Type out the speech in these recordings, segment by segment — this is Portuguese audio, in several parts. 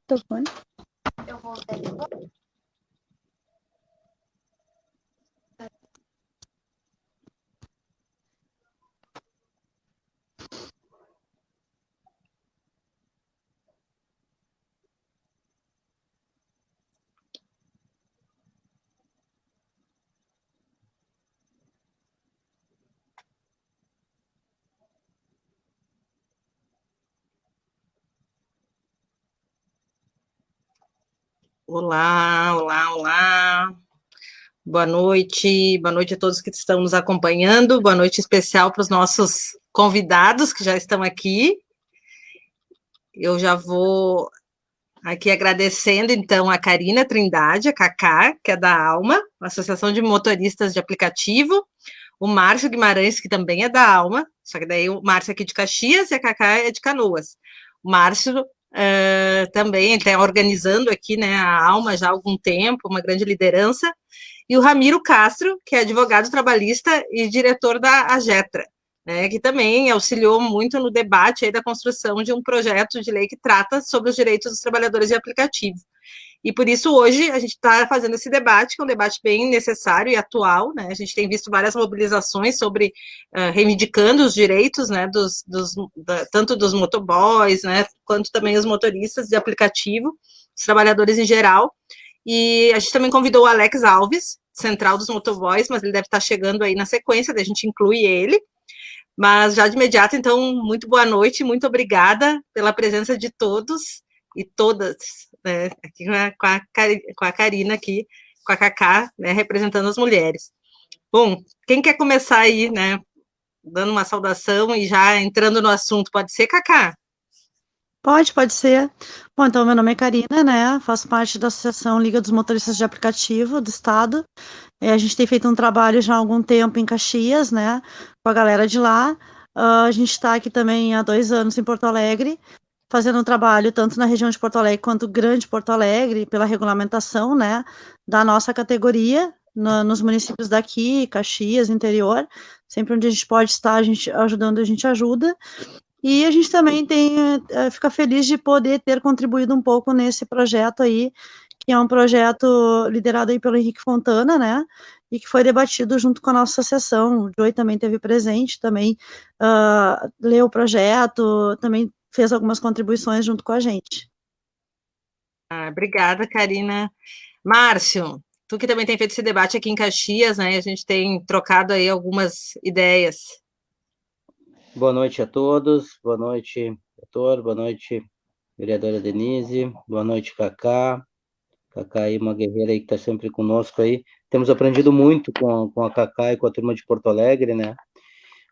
Telefone. Olá, olá, olá. Boa noite a todos que estão nos acompanhando. Boa noite especial para os nossos convidados que já estão aqui. Eu já vou aqui agradecendo, então, a Karina Trindade, a Cacá, que é da Alma, Associação de Motoristas de Aplicativo, o Márcio Guimarães, que também é da Alma, só que daí o Márcio é aqui de Caxias e a Cacá é de Canoas. O Márcio também está organizando aqui, né, a Alma já há algum tempo, uma grande liderança, e o Ramiro Castro, que é advogado trabalhista e diretor da AGETRA, né, que também auxiliou muito no debate aí da construção de um projeto de lei que trata sobre os direitos dos trabalhadores de aplicativo. E por isso hoje a gente está fazendo esse debate, que é um debate bem necessário e atual, né? A gente tem visto várias mobilizações sobre reivindicando os direitos, né, tanto dos motoboys, né, quanto também os motoristas de aplicativo, os trabalhadores em geral. E a gente também convidou o Alex Alves, central dos motoboys, mas ele deve estar chegando aí na sequência, a gente inclui ele. Mas já de imediato, então, muito boa noite, muito obrigada pela presença de todos e todas, né, aqui com a Karina aqui, com a Cacá, né, representando as mulheres. Bom, quem quer começar aí, né, dando uma saudação e já entrando no assunto, pode ser, Cacá? Pode ser. Bom, então, meu nome é Karina, né? Faço parte da Associação Liga dos Motoristas de Aplicativo do Estado. A gente tem feito um trabalho já há algum tempo em Caxias, né? Com a galera de lá. A gente está aqui também há 2 anos em Porto Alegre, fazendo um trabalho tanto na região de Porto Alegre quanto Grande Porto Alegre, pela regulamentação, né? Da nossa categoria, nos municípios daqui, Caxias, interior. Sempre onde a gente pode estar, a gente ajudando, a gente ajuda. E a gente também fica feliz de poder ter contribuído um pouco nesse projeto aí, que é um projeto liderado aí pelo Henrique Fontana, né, e que foi debatido junto com a nossa associação. O Joey também esteve presente, também leu o projeto, também fez algumas contribuições junto com a gente. Obrigada, Karina. Márcio, tu que também tem feito esse debate aqui em Caxias, né, a gente tem trocado aí algumas ideias. Boa noite a todos, boa noite, doutor, boa noite, vereadora Denise, boa noite, Cacá. Cacá aí, uma guerreira aí que está sempre conosco aí. Temos aprendido muito com a Cacá e com a turma de Porto Alegre, né?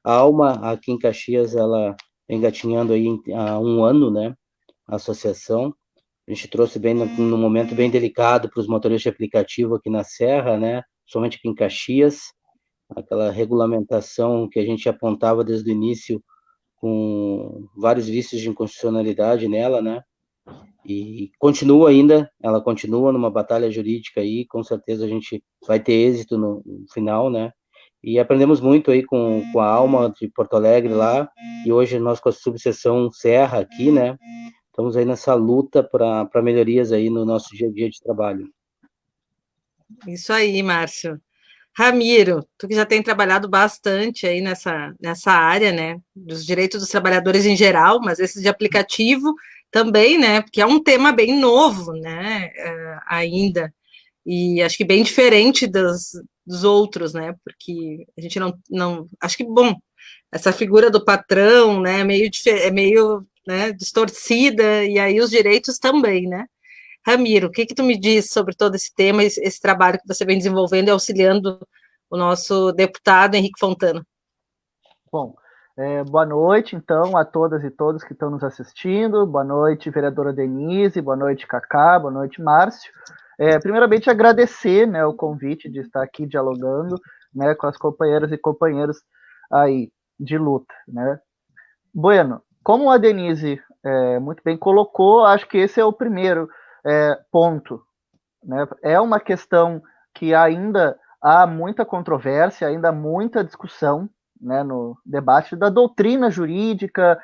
A Alma, aqui em Caxias, ela vem engatinhando aí há 1 ano, né? A associação. A gente trouxe bem num momento bem delicado para os motoristas de aplicativo aqui na Serra, né? Somente aqui em Caxias. Aquela regulamentação que a gente apontava desde o início, com vários vícios de inconstitucionalidade nela, né? E ela continua numa batalha jurídica aí, com certeza a gente vai ter êxito no final, né? E aprendemos muito aí com a Alma de Porto Alegre lá, e hoje nós com a subseção Serra aqui, né? Estamos aí nessa luta para melhorias aí no nosso dia a dia de trabalho. Isso aí, Márcio. Ramiro, tu que já tem trabalhado bastante aí nessa área, né, dos direitos dos trabalhadores em geral, mas esse de aplicativo também, né, porque é um tema bem novo, né, ainda, e acho que bem diferente dos outros, né, porque a gente não, acho que, bom, essa figura do patrão, né, é meio, né, distorcida, e aí os direitos também, né. Ramiro, o que tu me diz sobre todo esse tema, esse trabalho que você vem desenvolvendo e auxiliando o nosso deputado Henrique Fontana? Bom, boa noite, então, a todas e todos que estão nos assistindo. Boa noite, vereadora Denise, boa noite, Cacá, boa noite, Márcio. Primeiramente, agradecer, né, o convite de estar aqui dialogando, né, com as companheiras e companheiros aí de luta, né. Bueno, como a Denise muito bem colocou, acho que esse é o primeiro ponto, né. É uma questão que ainda há muita controvérsia, ainda há muita discussão, né, no debate da doutrina jurídica,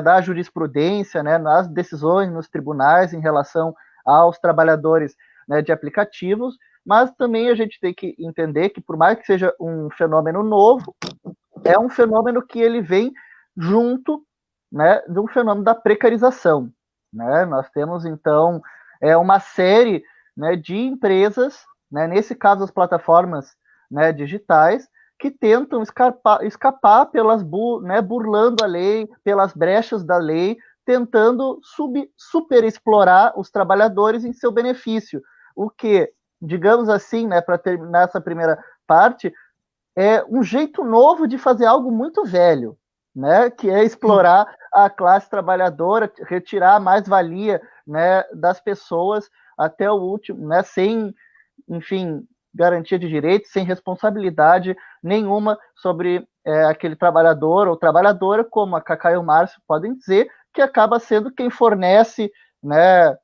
da jurisprudência, né, nas decisões nos tribunais em relação aos trabalhadores, né, de aplicativos, mas também a gente tem que entender que, por mais que seja um fenômeno novo, é um fenômeno que ele vem junto, né, de um fenômeno da precarização. Né? Nós temos, então, uma série, né, de empresas, né, nesse caso as plataformas, né, digitais, que tentam escapar pelas, né, burlando a lei, pelas brechas da lei, tentando superexplorar os trabalhadores em seu benefício. O que, digamos assim, né, para terminar essa primeira parte, é um jeito novo de fazer algo muito velho, né, que é explorar a classe trabalhadora, retirar a mais-valia, né, das pessoas até o último, né, sem, enfim, garantia de direitos, sem responsabilidade nenhuma sobre aquele trabalhador ou trabalhadora, como a Cacá e o Márcio podem dizer, que acaba sendo quem fornece, né,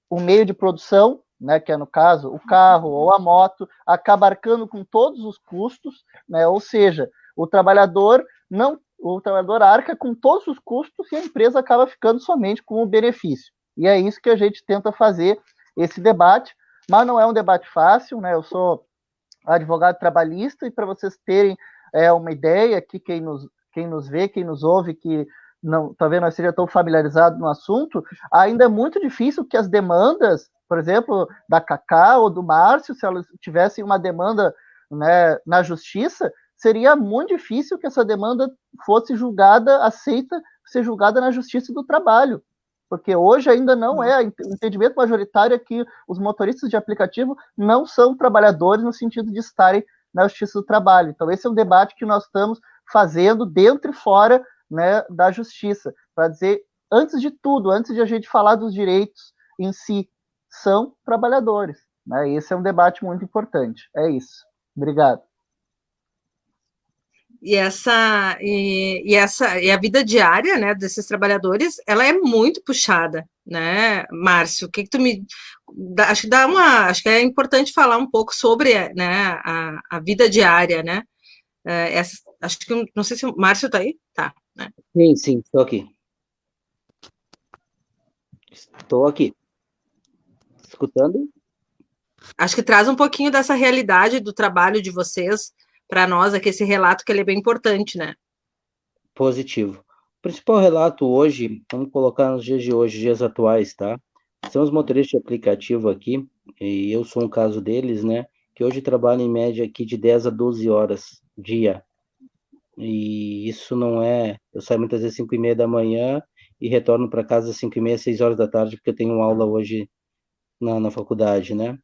o meio de produção, né, que é no caso o carro ou a moto, acaba arcando com todos os custos, né, ou seja, o trabalhador arca com todos os custos e a empresa acaba ficando somente com o benefício. E é isso que a gente tenta fazer esse debate, mas não é um debate fácil, né? Eu sou advogado trabalhista e para vocês terem uma ideia aqui, quem nos vê, quem nos ouve, que não, talvez não esteja tão familiarizado no assunto, ainda é muito difícil que as demandas, por exemplo, da Cacá ou do Márcio, se elas tivessem uma demanda, né, na justiça, seria muito difícil que essa demanda fosse ser julgada na justiça do trabalho, porque hoje ainda não é, o entendimento majoritário é que os motoristas de aplicativo não são trabalhadores no sentido de estarem na justiça do trabalho. Então esse é um debate que nós estamos fazendo dentro e fora, né, da justiça, para dizer, antes de tudo, antes de a gente falar dos direitos em si, são trabalhadores. Né? Esse é um debate muito importante. É isso. Obrigado. E a vida diária, né, desses trabalhadores, ela é muito puxada, né, Márcio? O que tu me acho que é importante falar um pouco sobre, né, a vida diária, né? Acho que não sei se o Márcio está aí, tá? Né? Sim, estou aqui. Estou aqui. Escutando? Acho que traz um pouquinho dessa realidade do trabalho de vocês para nós aqui, esse relato que ele é bem importante, né? Positivo. O principal relato hoje, vamos colocar nos dias de hoje, dias atuais, tá? São os motoristas de aplicativo aqui, e eu sou um caso deles, né? Que hoje trabalham em média aqui de 10 a 12 horas dia. E isso não é... Eu saio muitas vezes 5h30 da manhã e retorno para casa às 5h30, 6 horas da tarde, porque eu tenho aula hoje na faculdade, né?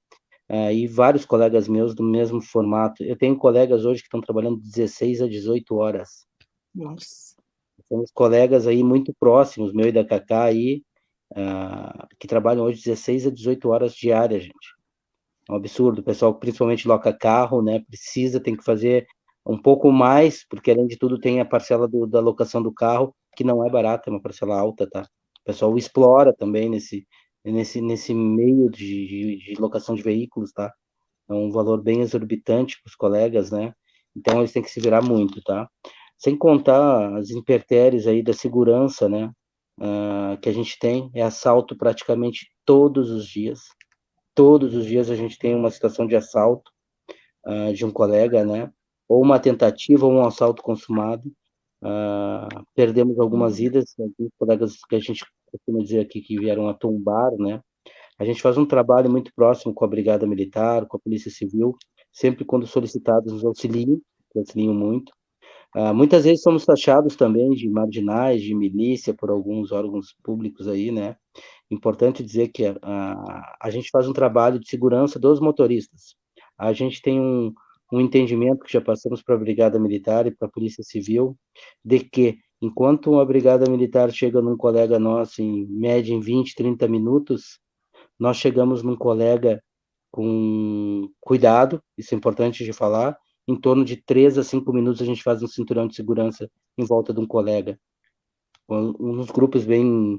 E vários colegas meus do mesmo formato. Eu tenho colegas hoje que estão trabalhando 16 a 18 horas. Nossa. Temos colegas aí muito próximos, meu e da Cacá aí, que trabalham hoje 16 a 18 horas diárias, gente. É um absurdo. O pessoal principalmente loca carro, né? Tem que fazer um pouco mais, porque além de tudo tem a parcela da locação do carro, que não é barata, é uma parcela alta, tá? O pessoal explora também nesse meio de locação de veículos, tá? É um valor bem exorbitante para os colegas, né? Então eles têm que se virar muito, tá? Sem contar as intempéries aí da segurança, né? Que a gente tem, é assalto praticamente todos os dias. Todos os dias a gente tem uma situação de assalto de um colega, né? Ou uma tentativa ou um assalto consumado. Perdemos algumas vidas, alguns colegas que a gente costuma dizer aqui que vieram a tombar, né? A gente faz um trabalho muito próximo com a Brigada Militar, com a Polícia Civil, sempre quando solicitados nos auxiliam muito. Muitas vezes somos taxados também de marginais, de milícia, por alguns órgãos públicos aí, né? Importante dizer que a gente faz um trabalho de segurança dos motoristas. A gente tem um entendimento que já passamos para a Brigada Militar e para a Polícia Civil, de que enquanto uma Brigada Militar chega num colega nosso, em média em 20, 30 minutos, nós chegamos num colega com cuidado, isso é importante de falar, em torno de 3 a 5 minutos a gente faz um cinturão de segurança em volta de um colega. Uns grupos bem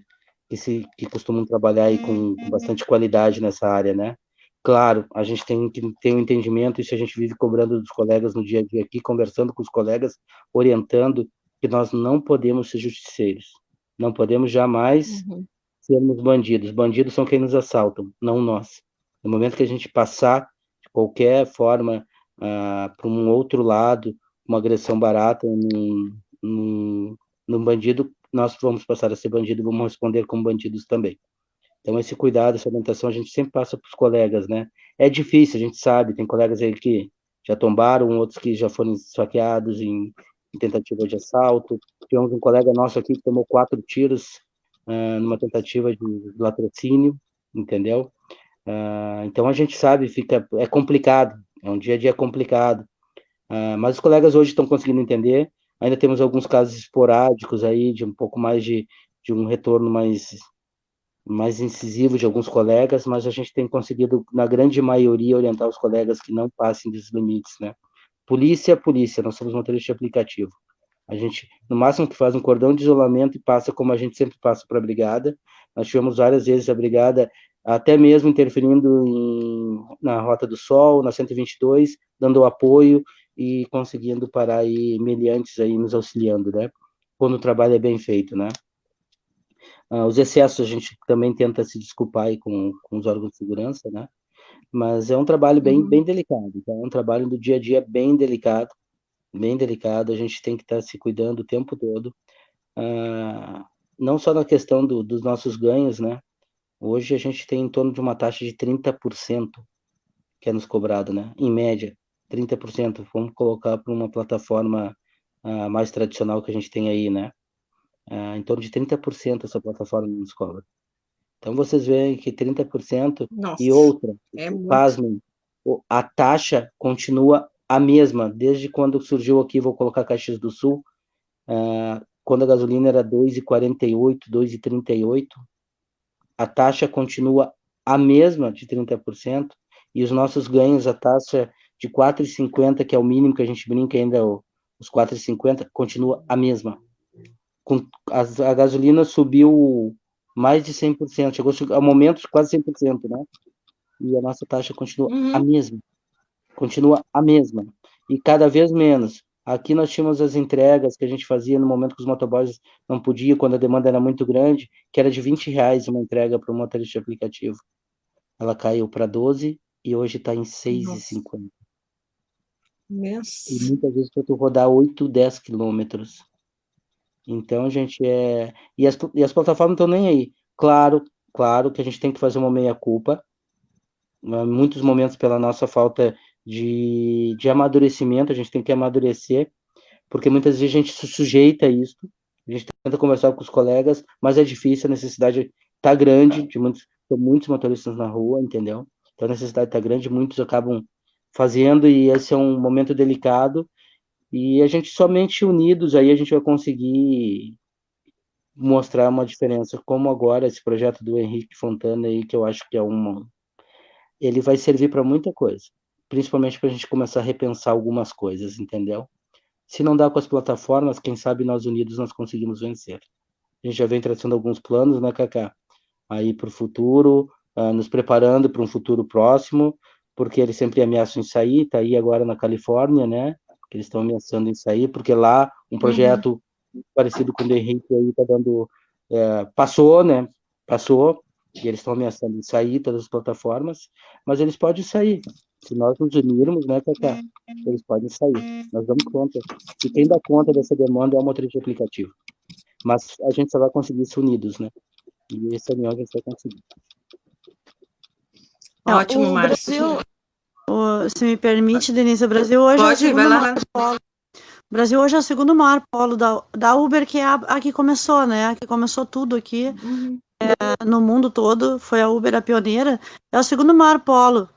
que costumam trabalhar aí com bastante qualidade nessa área, né? Claro, a gente tem que ter um entendimento, e se a gente vive cobrando dos colegas no dia a dia aqui, conversando com os colegas, orientando que nós não podemos ser justiceiros. Não podemos jamais sermos bandidos. Bandidos são quem nos assaltam, não nós. No momento que a gente passar, de qualquer forma, para um outro lado, uma agressão barata num bandido, nós vamos passar a ser bandido e vamos responder como bandidos também. Então, esse cuidado, essa orientação, a gente sempre passa para os colegas, né? É difícil, a gente sabe, tem colegas aí que já tombaram, outros que já foram esfaqueados em tentativa de assalto. Tivemos um colega nosso aqui que tomou 4 tiros numa tentativa de latrocínio, entendeu? Então, a gente sabe, é complicado, é um dia a dia complicado. Mas os colegas hoje estão conseguindo entender. Ainda temos alguns casos esporádicos aí, de um pouco mais de um retorno mais incisivo de alguns colegas, mas a gente tem conseguido, na grande maioria, orientar os colegas que não passem dos limites, né? Polícia, nós somos motoristas de aplicativo. A gente, no máximo, que faz um cordão de isolamento e passa como a gente sempre passa para a brigada. Nós tivemos várias vezes a brigada, até mesmo interferindo na Rota do Sol, na 122, dando apoio e conseguindo parar aí meliantes aí nos auxiliando, né? Quando o trabalho é bem feito, né? Os excessos a gente também tenta se desculpar aí com os órgãos de segurança, né? Mas é um trabalho bem delicado. Então, é um trabalho do dia a dia bem delicado. A gente tem que estar se cuidando o tempo todo. Não só na questão dos nossos ganhos, né? Hoje a gente tem em torno de uma taxa de 30% que é nos cobrado, né? Em média, 30%. Vamos colocar para uma plataforma mais tradicional que a gente tem aí, né? Em torno de 30% essa plataforma nos cobra. Então, vocês veem que 30%. Nossa, e outra, pasmem, a taxa continua a mesma, desde quando surgiu aqui, vou colocar Caxias do Sul, quando a gasolina era 2,48, 2,38, a taxa continua a mesma de 30%, e os nossos ganhos, a taxa de 4,50, que é o mínimo que a gente brinca ainda, os 4,50, continua a mesma. A gasolina subiu mais de 100%, chegou a momentos quase 100%, né? E a nossa taxa continua a mesma. Continua a mesma. E cada vez menos. Aqui nós tínhamos as entregas que a gente fazia no momento que os motoboys não podiam, quando a demanda era muito grande, que era de R$20 uma entrega para o motorista de aplicativo. Ela caiu para 12 e hoje está em 6,50. E muitas vezes para tu rodar 8, 10 quilômetros. Então, gente, E as plataformas não estão nem aí. Claro que a gente tem que fazer uma meia-culpa, em muitos momentos pela nossa falta de amadurecimento, a gente tem que amadurecer, porque muitas vezes a gente se sujeita a isso, a gente tenta conversar com os colegas, mas é difícil, a necessidade está grande, tem muitos motoristas na rua, entendeu? Então a necessidade está grande, muitos acabam fazendo, e esse é um momento delicado, e a gente somente unidos aí a gente vai conseguir mostrar uma diferença, como agora esse projeto do Henrique Fontana aí, que eu acho que ele vai servir para muita coisa, principalmente para a gente começar a repensar algumas coisas, entendeu? Se não dá com as plataformas, quem sabe nós unidos nós conseguimos vencer. A gente já vem traçando alguns planos, né, Cacá? Aí para o futuro, nos preparando para um futuro próximo, porque eles sempre ameaçam em sair, tá aí agora na Califórnia, né? Eles estão ameaçando em sair, porque lá um projeto parecido com o do Henrique aí está dando... passou, né? Passou, e eles estão ameaçando em sair, todas as plataformas, mas eles podem sair. Se nós nos unirmos, né, Cacá? Eles podem sair. Nós damos conta. E quem dá conta dessa demanda é o motorista de aplicativo. Mas a gente só vai conseguir isso unidos, né? E esse união a gente vai conseguir. Ótimo, o Márcio. Brasil, se me permite, Denise, o Brasil hoje Pode, vai lá. O Brasil hoje é o segundo maior polo da Uber, que é a que começou, né? A que começou tudo aqui no mundo todo, foi a Uber a pioneira. É o segundo maior polo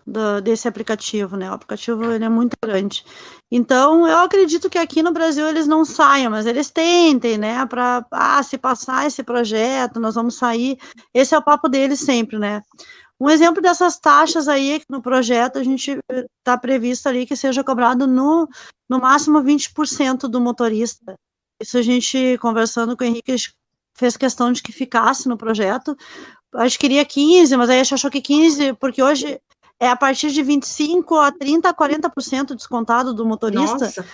desse aplicativo, né? O aplicativo ele é muito grande. Então, eu acredito que aqui no Brasil eles não saiam, mas eles tentem, né? Se passar esse projeto, nós vamos sair. Esse é o papo deles sempre, né? Um exemplo dessas taxas aí no projeto, a gente está previsto ali que seja cobrado no máximo 20% do motorista. Isso a gente, conversando com o Henrique, fez questão de que ficasse no projeto. Acho que queria 15, mas aí a gente achou que 15, porque hoje é a partir de 25% a 30%, a 40% descontado do motorista. Nossa.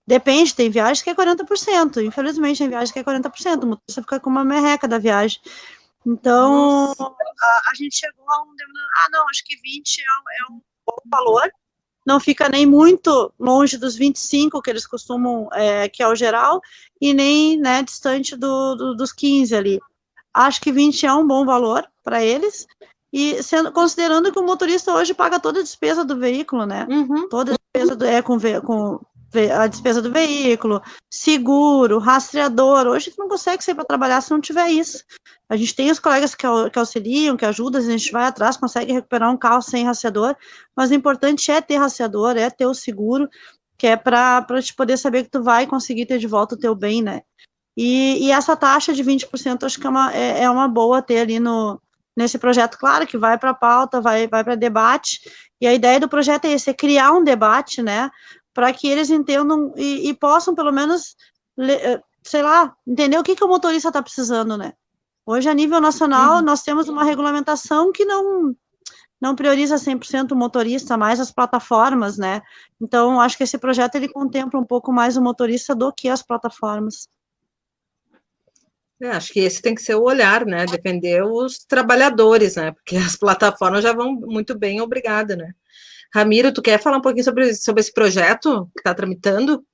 Depende, tem viagens que é 40%, infelizmente tem viagens que é 40%, o motorista fica com uma merreca da viagem. Então, a gente chegou a um não, acho que 20 é um bom valor, não fica nem muito longe dos 25 que eles costumam, que é o geral, e nem, né, distante dos 15 ali. Acho que 20 é um bom valor para eles, e considerando que o motorista hoje paga toda a despesa do veículo, né? Uhum. Toda a despesa com a despesa do veículo, seguro, rastreador. Hoje tu não consegue sair para trabalhar se não tiver isso. A gente tem os colegas que auxiliam, que ajudam, a gente vai atrás, consegue recuperar um carro sem rastreador, mas o importante é ter rastreador, é ter o seguro, que é para te poder saber que tu vai conseguir ter de volta o teu bem, né? E essa taxa de 20% acho que é uma boa ter ali nesse projeto, claro que vai para a pauta, vai para debate, e a ideia do projeto é esse, é criar um debate, né, para que eles entendam e possam, pelo menos, sei lá, entender o que o motorista está precisando, né. Hoje, a nível nacional, nós temos uma regulamentação que não prioriza 100% o motorista, mais as plataformas, né. Então, acho que esse projeto, ele contempla um pouco mais o motorista do que as plataformas. Acho que esse tem que ser o olhar, né? Defender os trabalhadores, né? Porque as plataformas já vão muito bem, obrigada, né? Ramiro, tu quer falar um pouquinho sobre esse projeto que está tramitando?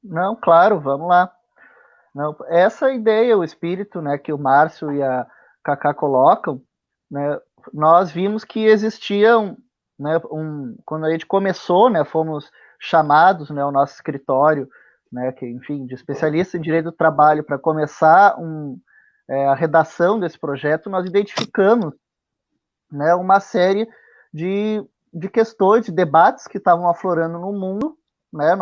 Não, claro, vamos lá. Não, essa ideia, o espírito, né, que o Márcio e a Cacá colocam, né, nós vimos que existiam, né, quando a gente começou, né, fomos chamados, né, ao nosso escritório, né, que, enfim, de especialista em direito do trabalho, para começar a redação desse projeto, nós identificamos, né, uma série de questões, de debates que estavam aflorando no mundo, né,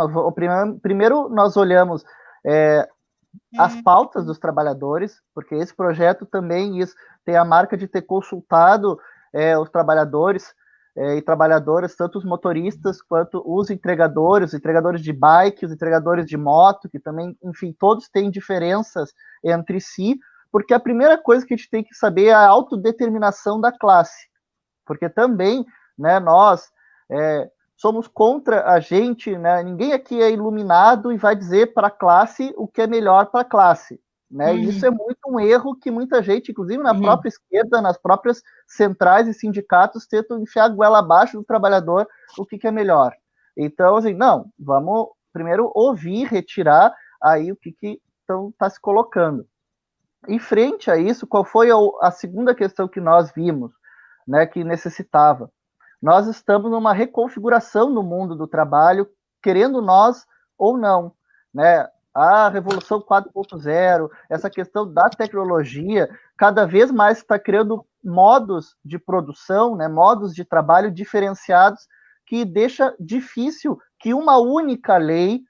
primeiro nós olhamos as pautas dos trabalhadores, porque esse projeto também tem a marca de ter consultado os trabalhadores e trabalhadoras, tanto os motoristas quanto os entregadores de bike, os entregadores de moto, que também, enfim, todos têm diferenças entre si, porque a primeira coisa que a gente tem que saber é a autodeterminação da classe, porque também, né, nós somos contra a gente, né? Ninguém aqui é iluminado e vai dizer para a classe o que é melhor para a classe, né? E isso é muito um erro que muita gente, inclusive na própria esquerda, nas próprias centrais e sindicatos, tentam enfiar a goela abaixo do trabalhador o que é melhor. Então, assim, não, vamos primeiro ouvir, retirar aí o que está se colocando. Em frente a isso, qual foi a segunda questão que nós vimos, né, que necessitava? Nós estamos numa reconfiguração no mundo do trabalho, querendo nós ou não, né? A Revolução 4.0, essa questão da tecnologia, cada vez mais está criando modos de produção, né, modos de trabalho diferenciados, que deixa difícil que uma única lei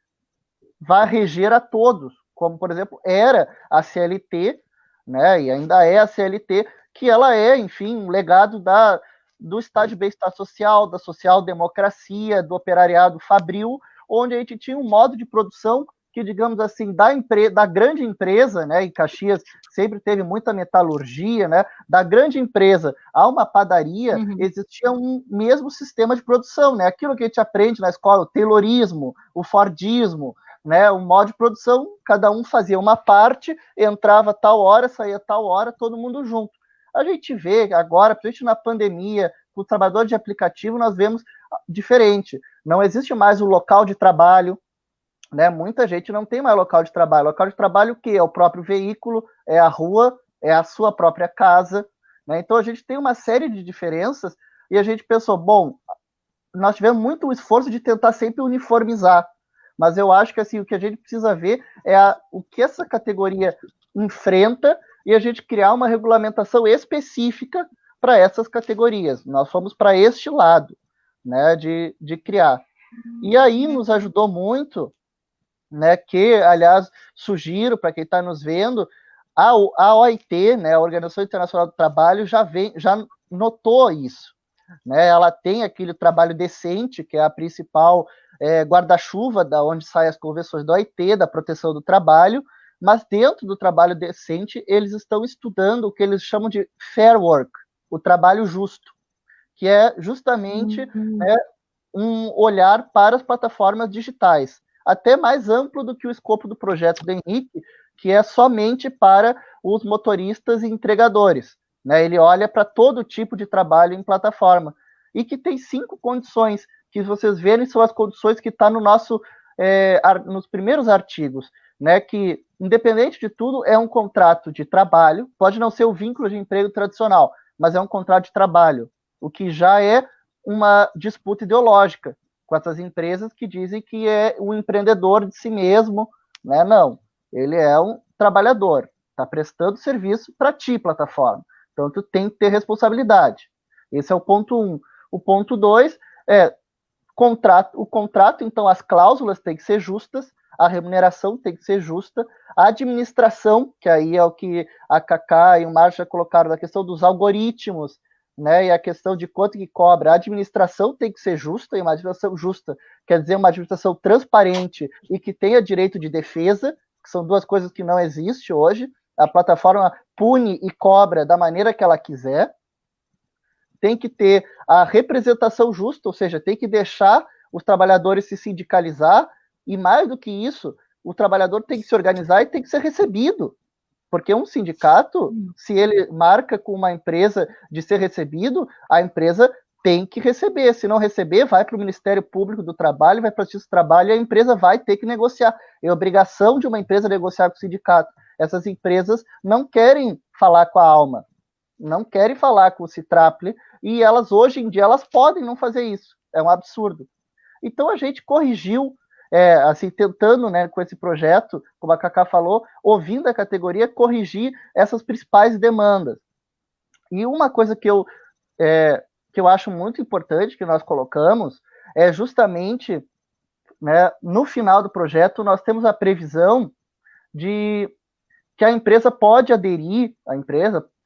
vá reger a todos, como, por exemplo, era a CLT, né, e ainda é a CLT, que ela é, enfim, um legado do Estado de Bem-Estar Social, da social-democracia, do operariado fabril, onde a gente tinha um modo de produção que, digamos assim, da grande empresa, né, em Caxias sempre teve muita metalurgia, né, da grande empresa a uma padaria, existia um mesmo sistema de produção, né, aquilo que a gente aprende na escola, o taylorismo, o fordismo, né, um modo de produção, cada um fazia uma parte, entrava tal hora, saía tal hora, todo mundo junto. A gente vê agora, principalmente na pandemia, com o trabalhador de aplicativo, nós vemos diferente. Não existe mais o local de trabalho, né? Muita gente não tem mais local de trabalho. Local de trabalho o quê? É o próprio veículo, é a rua, é a sua própria casa, né? Então a gente tem uma série de diferenças e a gente pensou, bom, nós tivemos muito esforço de tentar sempre uniformizar, mas eu acho que assim, o que a gente precisa ver é o que essa categoria enfrenta e a gente criar uma regulamentação específica para essas categorias. Nós fomos para este lado, né, de criar. E aí nos ajudou muito, né, que, aliás, sugiro para quem está nos vendo, a OIT, né, a Organização Internacional do Trabalho, já notou isso. Né, ela tem aquele trabalho decente, que é a principal guarda-chuva da onde saem as convenções da OIT, da proteção do trabalho, mas dentro do trabalho decente, eles estão estudando o que eles chamam de fair work, o trabalho justo, que é justamente um olhar para as plataformas digitais. até mais amplo do que o escopo do projeto do Henrique, que é somente para os motoristas e entregadores, né? Ele olha para todo tipo de trabalho em plataforma, e que tem 5 condições, que vocês verem são as condições que está no nosso, nos primeiros artigos, né? Que, independente de tudo, é um contrato de trabalho, pode não ser o vínculo de emprego tradicional, mas é um contrato de trabalho, o que já é uma disputa ideológica com essas empresas que dizem que é o empreendedor de si mesmo, né? Não, ele é um trabalhador, está prestando serviço para ti, plataforma. Então, tu tem que ter responsabilidade. Esse é o ponto 1. O ponto 2 é o contrato, então, as cláusulas têm que ser justas, a remuneração tem que ser justa, a administração, que aí é o que a Cacá e o Márcio já colocaram, a questão dos algoritmos, né, e a questão de quanto que cobra, a administração tem que ser justa, e uma administração justa quer dizer uma administração transparente e que tenha direito de defesa, que são 2 coisas que não existem hoje. A plataforma pune e cobra da maneira que ela quiser. Tem que ter a representação justa, ou seja, tem que deixar os trabalhadores se sindicalizar, e mais do que isso, o trabalhador tem que se organizar e tem que ser recebido, porque um sindicato, se ele marca com uma empresa de ser recebido, a empresa tem que receber, se não receber, vai para o Ministério Público do Trabalho, vai para a Justiça do Trabalho, e a empresa vai ter que negociar, é obrigação de uma empresa negociar com o sindicato. Essas empresas não querem falar com a Alma, não querem falar com o Citraple, e elas, hoje em dia, elas podem não fazer isso. É um absurdo. Então, a gente corrigiu, assim, tentando, né, com esse projeto, como a Cacá falou, ouvindo a categoria, corrigir essas principais demandas. E uma coisa que eu acho muito importante, que nós colocamos, é justamente, né, no final do projeto, nós temos a previsão de que a empresa pode aderir,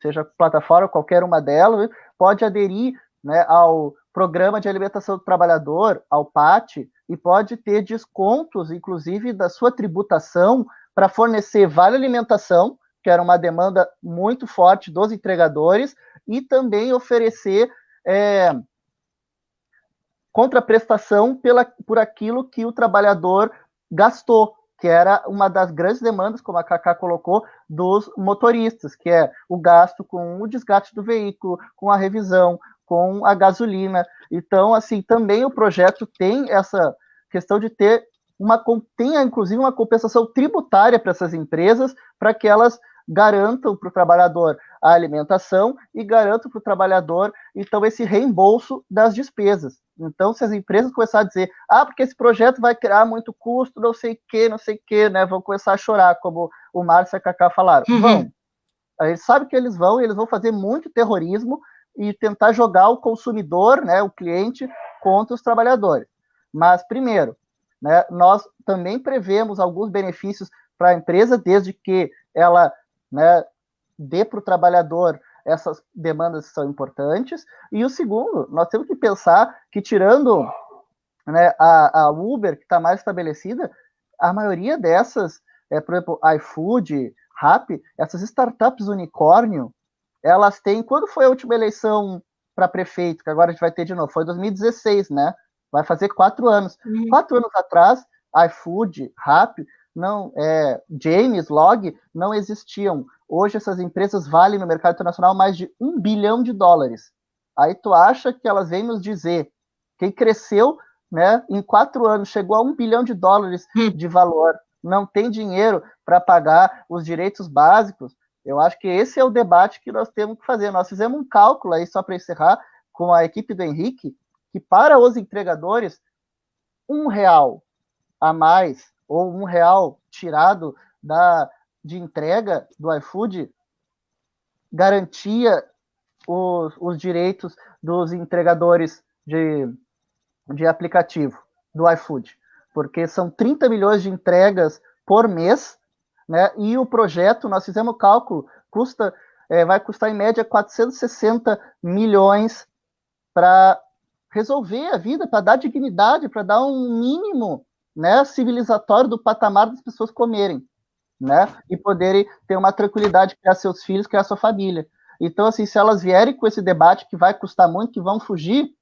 seja plataforma, qualquer uma delas, pode aderir, né, ao Programa de Alimentação do Trabalhador, ao PAT, e pode ter descontos, inclusive, da sua tributação para fornecer vale alimentação, que era uma demanda muito forte dos entregadores, e também oferecer contraprestação por aquilo que o trabalhador gastou, que era uma das grandes demandas, como a Cacá colocou, dos motoristas, que é o gasto com o desgaste do veículo, com a revisão, com a gasolina. Então, assim, também o projeto tem essa questão de ter tenha, inclusive, uma compensação tributária para essas empresas, para que elas garantam para o trabalhador a alimentação e garantam para o trabalhador, então, esse reembolso das despesas. Então, se as empresas começarem a dizer, porque esse projeto vai criar muito custo, não sei o que, né, vão começar a chorar, como o Márcio e a Cacá falaram. Vão. A gente sabe que eles vão fazer muito terrorismo e tentar jogar o consumidor, né, o cliente, contra os trabalhadores. Mas, primeiro, né, nós também prevemos alguns benefícios para a empresa, desde que ela, né, dê para o trabalhador essas demandas que são importantes. E o segundo, nós temos que pensar que, tirando, né, a Uber, que está mais estabelecida, a maioria dessas, por exemplo, iFood, Rappi, essas startups unicórnio, elas têm... Quando foi a última eleição para prefeito, que agora a gente vai ter de novo? Foi em 2016, né? Vai fazer 4 anos. 4 anos atrás, iFood, Rappi, James, Log, não existiam. Hoje essas empresas valem no mercado internacional mais de $1 bilhão. Aí tu acha que elas vêm nos dizer quem cresceu, né, em 4 anos, chegou a $1 bilhão de valor, não tem dinheiro para pagar os direitos básicos? Eu acho que esse é o debate que nós temos que fazer. Nós fizemos um cálculo aí, só para encerrar, com a equipe do Henrique, que para os entregadores, R$1 a mais, ou R$1 tirado de entrega do iFood, garantia os direitos dos entregadores de aplicativo do iFood, porque são 30 milhões de entregas por mês, né? E o projeto, nós fizemos o cálculo, vai custar em média 460 milhões para resolver a vida, para dar dignidade, para dar um mínimo, né, civilizatório do patamar das pessoas comerem, né, e poderem ter uma tranquilidade, criar seus filhos, criar sua família. Então, assim, se elas vierem com esse debate que vai custar muito, que vão fugir,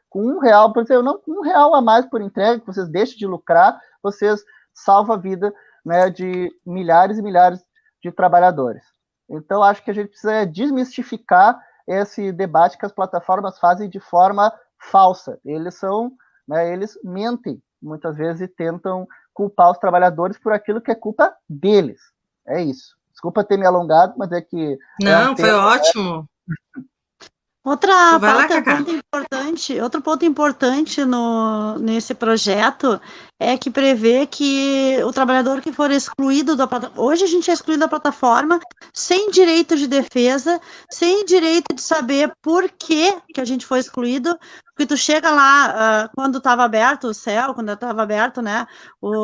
com R$1, por exemplo, não com R$1 a mais por entrega, que vocês deixem de lucrar, vocês salvam a vida, né, de milhares e milhares de trabalhadores. Então, acho que a gente precisa desmistificar esse debate que as plataformas fazem de forma falsa. Eles são, né, eles mentem muitas vezes e tentam culpar os trabalhadores por aquilo que é culpa deles. É isso. Desculpa ter me alongado, mas é que... Não, foi ótimo. Outro ponto importante nesse projeto é que prevê que o trabalhador que for excluído da plataforma... Hoje a gente é excluído da plataforma sem direito de defesa, sem direito de saber por que a gente foi excluído, porque tu chega lá, quando estava aberto o CEL, quando estava aberto, né,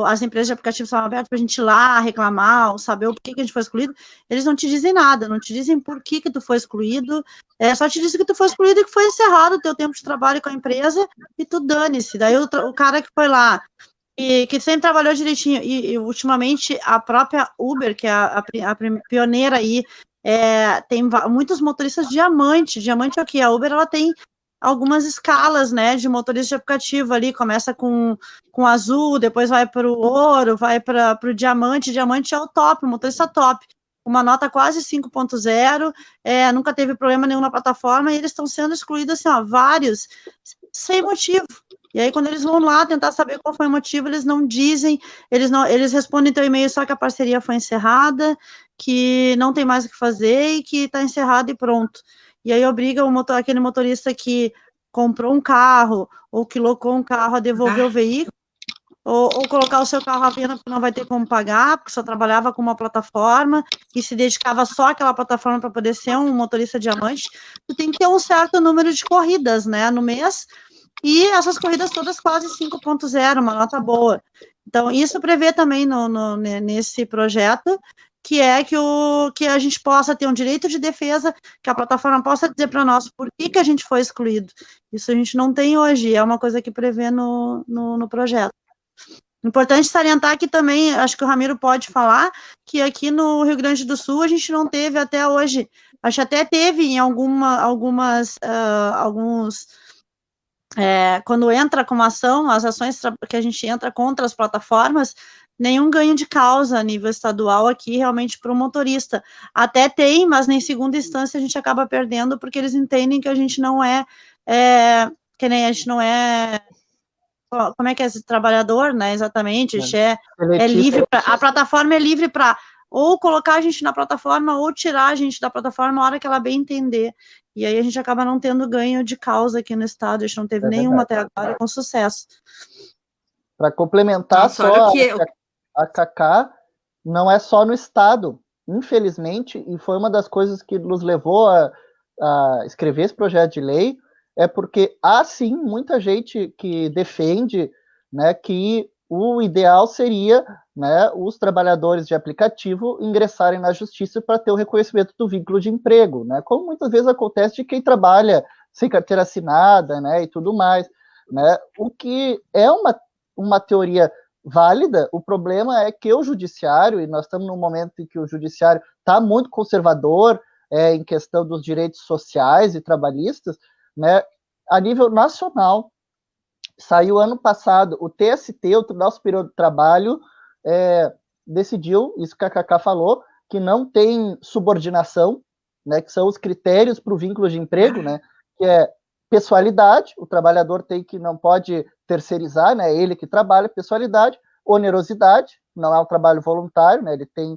as empresas de aplicativos estavam abertas para a gente ir lá reclamar, ou saber o porquê que a gente foi excluído, eles não te dizem nada, não te dizem por que tu foi excluído, só te dizem que tu foi excluído e que foi encerrado o teu tempo de trabalho com a empresa e tu dane-se. Daí o cara que foi lá, e que sempre trabalhou direitinho, e ultimamente a própria Uber, que é a pioneira aí, tem muitos motoristas diamante é o que? A Uber, ela tem algumas escalas, né, de motorista de aplicativo ali, começa com azul, depois vai para o ouro, vai para o diamante é o top, o motorista top, uma nota quase 5.0, nunca teve problema nenhum na plataforma, e eles estão sendo excluídos, assim, ó, vários, sem motivo. E aí, quando eles vão lá tentar saber qual foi o motivo, eles não dizem, eles respondem teu e-mail só que a parceria foi encerrada, que não tem mais o que fazer e que está encerrado e pronto. E aí obriga aquele motorista que comprou um carro ou que locou um carro a devolver o veículo, ou colocar o seu carro à venda porque não vai ter como pagar, porque só trabalhava com uma plataforma e se dedicava só àquela plataforma para poder ser um motorista diamante. Tu tem que ter um certo número de corridas, né, no mês, e essas corridas todas quase 5.0, uma nota boa. Então, isso prevê também nesse projeto, que é que a gente possa ter um direito de defesa, que a plataforma possa dizer para nós por que a gente foi excluído. Isso a gente não tem hoje, é uma coisa que prevê no projeto. Importante salientar que também, acho que o Ramiro pode falar, que aqui no Rio Grande do Sul a gente não teve até hoje, acho que até teve em alguns quando entra com uma ação, as ações que a gente entra contra as plataformas, nenhum ganho de causa a nível estadual aqui realmente para o motorista. Até tem, mas em segunda instância a gente acaba perdendo porque eles entendem que a gente não que nem a gente não é, como é que é esse trabalhador, né, exatamente, a gente é livre, a plataforma é livre para ou colocar a gente na plataforma ou tirar a gente da plataforma na hora que ela bem entender. E aí a gente acaba não tendo ganho de causa aqui no estado, a gente não teve nenhuma até agora com sucesso. Para complementar, só a Cacá, não é só no estado, infelizmente, e foi uma das coisas que nos levou a escrever esse projeto de lei, é porque há sim muita gente que defende, né, que o ideal seria, né, os trabalhadores de aplicativo ingressarem na justiça para ter o reconhecimento do vínculo de emprego, né, como muitas vezes acontece de quem trabalha sem carteira assinada, né, e tudo mais, né, o que é uma teoria válida. O problema é que o judiciário, e nós estamos num momento em que o judiciário está muito conservador em questão dos direitos sociais e trabalhistas, né, a nível nacional. Saiu ano passado, o TST, o Tribunal Superior do Trabalho, decidiu, isso que a Cacá falou, que não tem subordinação, né, que são os critérios para o vínculo de emprego, né, que é pessoalidade, o trabalhador não pode terceirizar, né, ele que trabalha, pessoalidade, onerosidade, não é um trabalho voluntário, né, ele tem,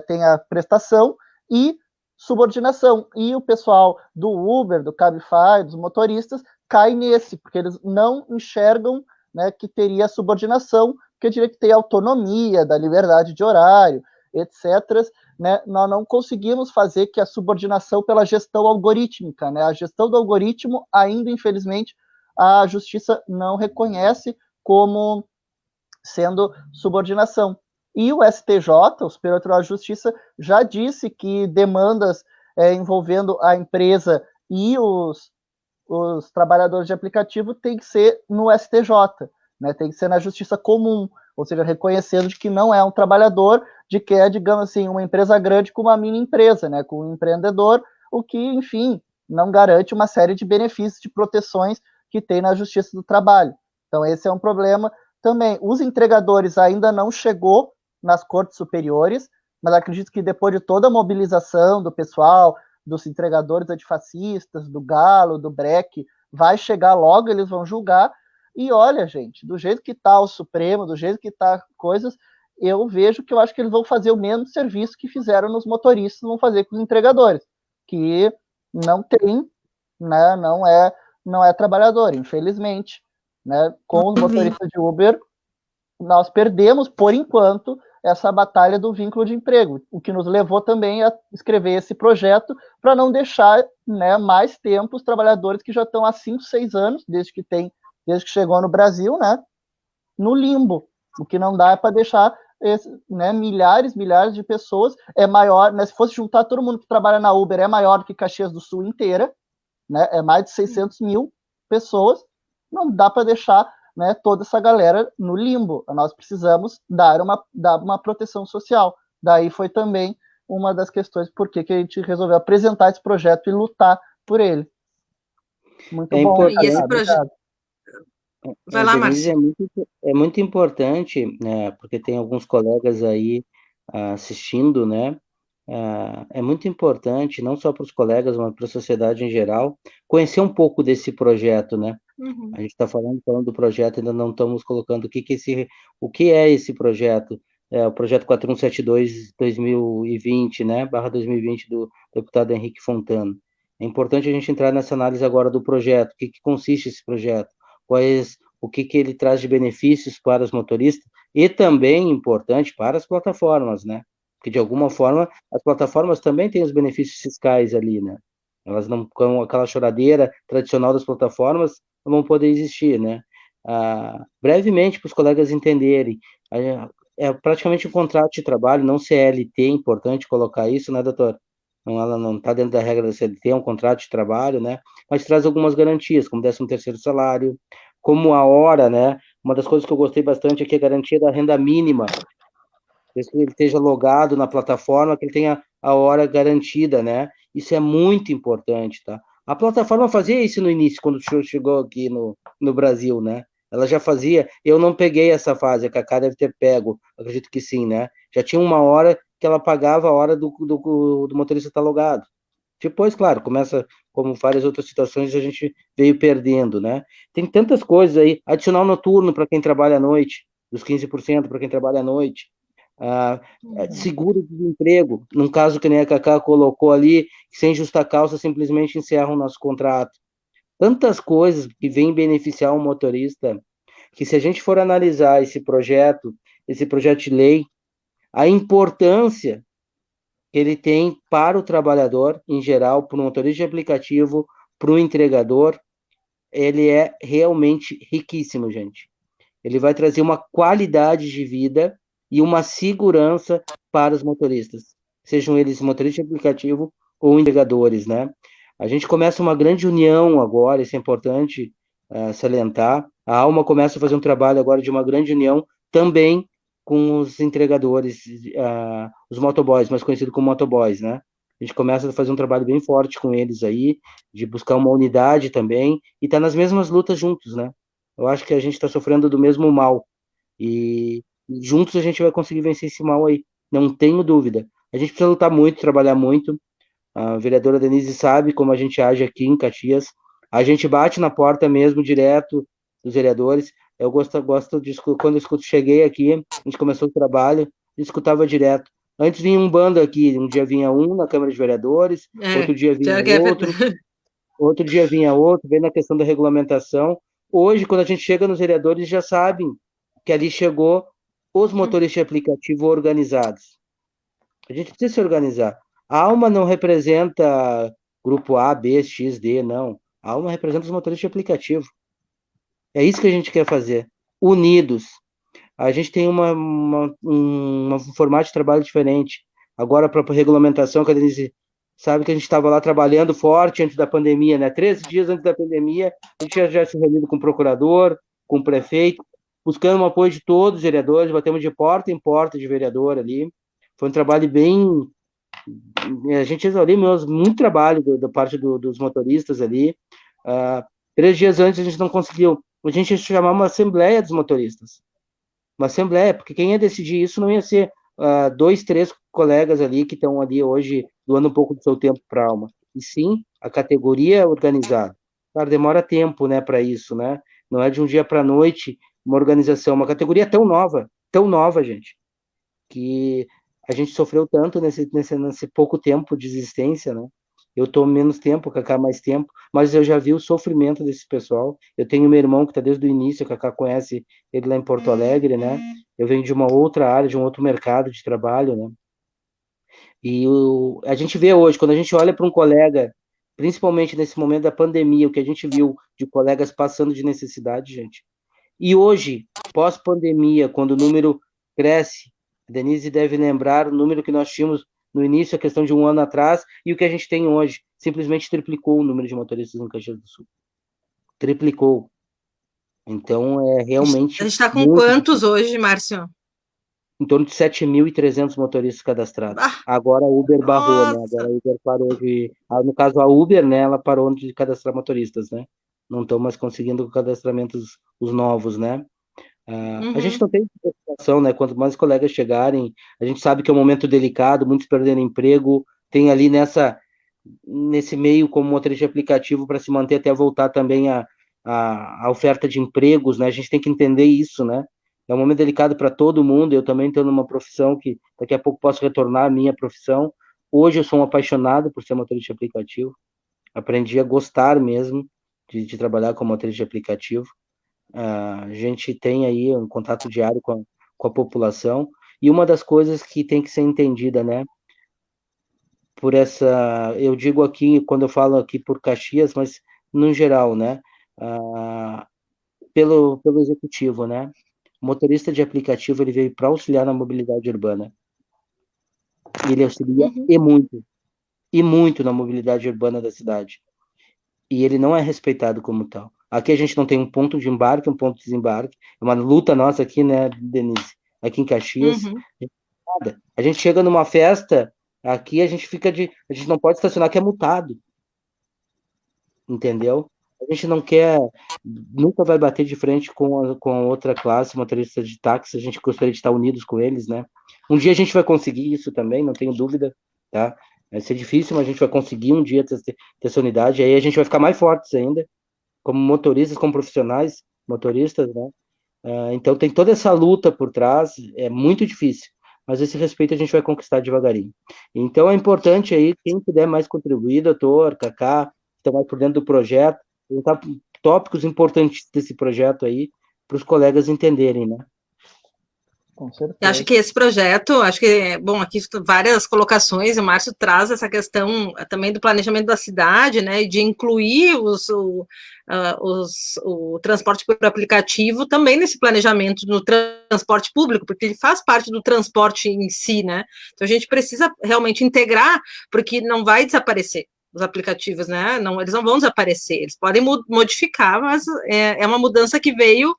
tem a prestação, e subordinação. E o pessoal do Uber, do Cabify, dos motoristas, cai nesse, porque eles não enxergam, né, que teria subordinação, porque diria que tem autonomia, da liberdade de horário, etc. Né, nós não conseguimos fazer que a subordinação pela gestão algorítmica, né, a gestão do algoritmo ainda, infelizmente, a justiça não reconhece como sendo subordinação. E o STJ, o Superior Tribunal de Justiça, já disse que demandas envolvendo a empresa e os trabalhadores de aplicativo tem que ser no STJ, né? Tem que ser na justiça comum, ou seja, reconhecendo de que não é um trabalhador, de que é, digamos assim, uma empresa grande com uma mini empresa, né? Com um empreendedor, o que, enfim, não garante uma série de benefícios, de proteções que tem na Justiça do Trabalho. Então, esse é um problema também. Os entregadores ainda não chegou nas cortes superiores, mas acredito que depois de toda a mobilização do pessoal, dos entregadores antifascistas, do Galo, do Breck, vai chegar logo, eles vão julgar. E olha, gente, do jeito que está o Supremo, do jeito que está coisas, eu vejo que eu acho que eles vão fazer o mesmo serviço que fizeram nos motoristas, vão fazer com os entregadores, que não tem, né, não é trabalhador, infelizmente. Né? Com os motoristas de Uber, nós perdemos, por enquanto, essa batalha do vínculo de emprego, o que nos levou também a escrever esse projeto para não deixar, né, mais tempo os trabalhadores que já estão há 5, 6 anos, desde que chegou no Brasil, né, no limbo. O que não dá é para deixar né, milhares de pessoas, é maior, né, se fosse juntar todo mundo que trabalha na Uber, é maior do que Caxias do Sul inteira, né, é mais de 600 mil pessoas, não dá para deixar, né, toda essa galera no limbo. Nós precisamos dar uma proteção social. Daí foi também uma das questões por que a gente resolveu apresentar esse projeto e lutar por ele. Muito bom. E esse projeto... Vai lá, Denise, Márcio. é muito importante, né, porque tem alguns colegas aí assistindo, né? É muito importante, não só para os colegas, mas para a sociedade em geral, conhecer um pouco desse projeto, né? Uhum. A gente está falando do projeto, ainda não estamos colocando o que é esse projeto. É o projeto 4172/2020, né? /2020 do deputado Henrique Fontana. É importante a gente entrar nessa análise agora do projeto. O que consiste esse projeto? O que ele traz de benefícios para os motoristas e também importante para as plataformas, né? Porque de alguma forma as plataformas também têm os benefícios fiscais ali, né? Elas não, com aquela choradeira tradicional das plataformas, não vão poder existir, né? Brevemente, para os colegas entenderem, é praticamente um contrato de trabalho, não CLT, é importante colocar isso, né, doutor? Não, ela não está dentro da regra da CLT, é um contrato de trabalho, né? Mas traz algumas garantias, como 13º salário, como a hora, né? Uma das coisas que eu gostei bastante aqui é a garantia da renda mínima, desde que ele esteja logado na plataforma, que ele tenha a hora garantida, né? Isso é muito importante, tá? A plataforma fazia isso no início, quando o senhor chegou aqui no Brasil, né? Ela já fazia, eu não peguei essa fase, a Cacá deve ter pego, acredito que sim, né? Já tinha uma hora que ela pagava a hora do motorista estar logado. Depois, claro, começa, como várias outras situações, a gente veio perdendo, né? Tem tantas coisas aí, adicional noturno para quem trabalha à noite, dos 15% para quem trabalha à noite, seguro de desemprego, num caso que nem a Cacá colocou ali, sem justa causa, simplesmente encerram o nosso contrato. Tantas coisas que vêm beneficiar o motorista, que se a gente for analisar esse projeto de lei, a importância que ele tem para o trabalhador, em geral, para o motorista de aplicativo, para o entregador, ele é realmente riquíssimo, gente. Ele vai trazer uma qualidade de vida e uma segurança para os motoristas, sejam eles motoristas de aplicativo ou entregadores, né? A gente começa uma grande união agora, isso é importante salientar. A Alma começa a fazer um trabalho agora de uma grande união também com os entregadores, os motoboys, mais conhecido como motoboys, né? A gente começa a fazer um trabalho bem forte com eles aí, de buscar uma unidade também, e tá nas mesmas lutas juntos, né? Eu acho que a gente está sofrendo do mesmo mal, e juntos a gente vai conseguir vencer esse mal aí, não tenho dúvida. A gente precisa lutar muito, trabalhar muito. A vereadora Denise sabe como a gente age aqui em Caxias. A gente bate na porta mesmo, direto, dos vereadores. Eu gosto de, quando eu cheguei aqui, a gente começou o trabalho, escutava direto. Antes vinha um bando aqui, um dia vinha um na Câmara de Vereadores, outro dia vinha outro dia vinha outro, vem na questão da regulamentação. Hoje, quando a gente chega nos vereadores, já sabem que ali chegou os motoristas de aplicativo organizados. A gente precisa se organizar. A Alma não representa grupo A, B, X, D, não. A Alma representa os motoristas de aplicativo. É isso que a gente quer fazer. Unidos. A gente tem um formato de trabalho diferente. Agora, para a regulamentação, que a Denise sabe que a gente estava lá trabalhando forte antes da pandemia, né? 13 dias antes da pandemia, a gente já se reuniu com o procurador, com o prefeito, buscando o apoio de todos os vereadores, batemos de porta em porta de vereador ali. Foi um trabalho bem A gente exauriu muito trabalho da parte dos motoristas ali. 3 dias antes a gente não conseguiu. A gente ia chamar uma assembleia dos motoristas. Uma assembleia, porque quem ia decidir isso não ia ser 2, 3 colegas ali que estão ali hoje doando um pouco do seu tempo para a alma. E sim, a categoria organizada. Claro, demora tempo, né, para isso, né? Não é de um dia para a noite uma organização, uma categoria tão nova, gente, que a gente sofreu tanto nesse pouco tempo de existência, né? Eu tô menos tempo, o Cacá mais tempo, mas eu já vi o sofrimento desse pessoal. Eu tenho meu irmão que está desde o início, o Cacá conhece ele lá em Porto Alegre, né? Eu venho de uma outra área, de um outro mercado de trabalho, né? E a gente vê hoje, quando a gente olha para um colega, principalmente nesse momento da pandemia, o que a gente viu de colegas passando de necessidade, gente. E hoje, pós-pandemia, quando o número cresce, a Denise deve lembrar o número que nós tínhamos no início, a questão de 1 ano atrás, e o que a gente tem hoje. Simplesmente triplicou o número de motoristas em Caxias do Sul. Triplicou. Então, é realmente... A gente está com quantos hoje, Márcio? Em torno de 7.300 motoristas cadastrados. Agora a Uber barrou, né? Agora a Uber parou de... no caso, a Uber, né? Ela parou de cadastrar motoristas, né? Não estão mais conseguindo cadastramentos os novos, né? A gente não tem preocupação, né? Quanto mais colegas chegarem, a gente sabe que é um momento delicado, muitos perderam emprego, tem ali nesse meio como motorista de aplicativo para se manter até voltar também a oferta de empregos, né? A gente tem que entender isso, né? É um momento delicado para todo mundo. Eu também estou numa profissão que daqui a pouco posso retornar à minha profissão. Hoje eu sou um apaixonado por ser motorista de aplicativo. Aprendi a gostar mesmo de trabalhar como motorista de aplicativo. A gente tem aí um contato diário com a população. E uma das coisas que tem que ser entendida, né? Eu digo aqui, quando eu falo aqui por Caxias, mas no geral, né? Pelo executivo, né? O motorista de aplicativo, ele veio para auxiliar na mobilidade urbana. Ele auxilia e muito na mobilidade urbana da cidade. E ele não é respeitado como tal. Aqui a gente não tem um ponto de embarque, um ponto de desembarque. É uma luta nossa aqui, né, Denise? Aqui em Caxias. A gente chega numa festa, aqui a gente não pode estacionar, que é multado. Entendeu? A gente não quer, nunca vai bater de frente com outra classe, motorista de táxi, a gente gostaria de estar unidos com eles, né? Um dia a gente vai conseguir isso também, não tenho dúvida, tá? Vai ser difícil, mas a gente vai conseguir um dia ter essa unidade, aí a gente vai ficar mais fortes ainda, como motoristas, como profissionais, motoristas, né? Então tem toda essa luta por trás, é muito difícil, mas esse respeito a gente vai conquistar devagarinho. Então é importante aí, quem puder mais contribuir, doutor, Cacá, estão mais por dentro do projeto, perguntar tópicos importantes desse projeto aí, para os colegas entenderem, né? Com certeza. Eu acho que esse projeto, bom, aqui várias colocações, o Márcio traz essa questão também do planejamento da cidade, né, e de incluir o transporte por aplicativo também nesse planejamento no transporte público, porque ele faz parte do transporte em si, né, então a gente precisa realmente integrar, porque não vai desaparecer os aplicativos, né, eles não vão desaparecer, eles podem modificar, mas é uma mudança que veio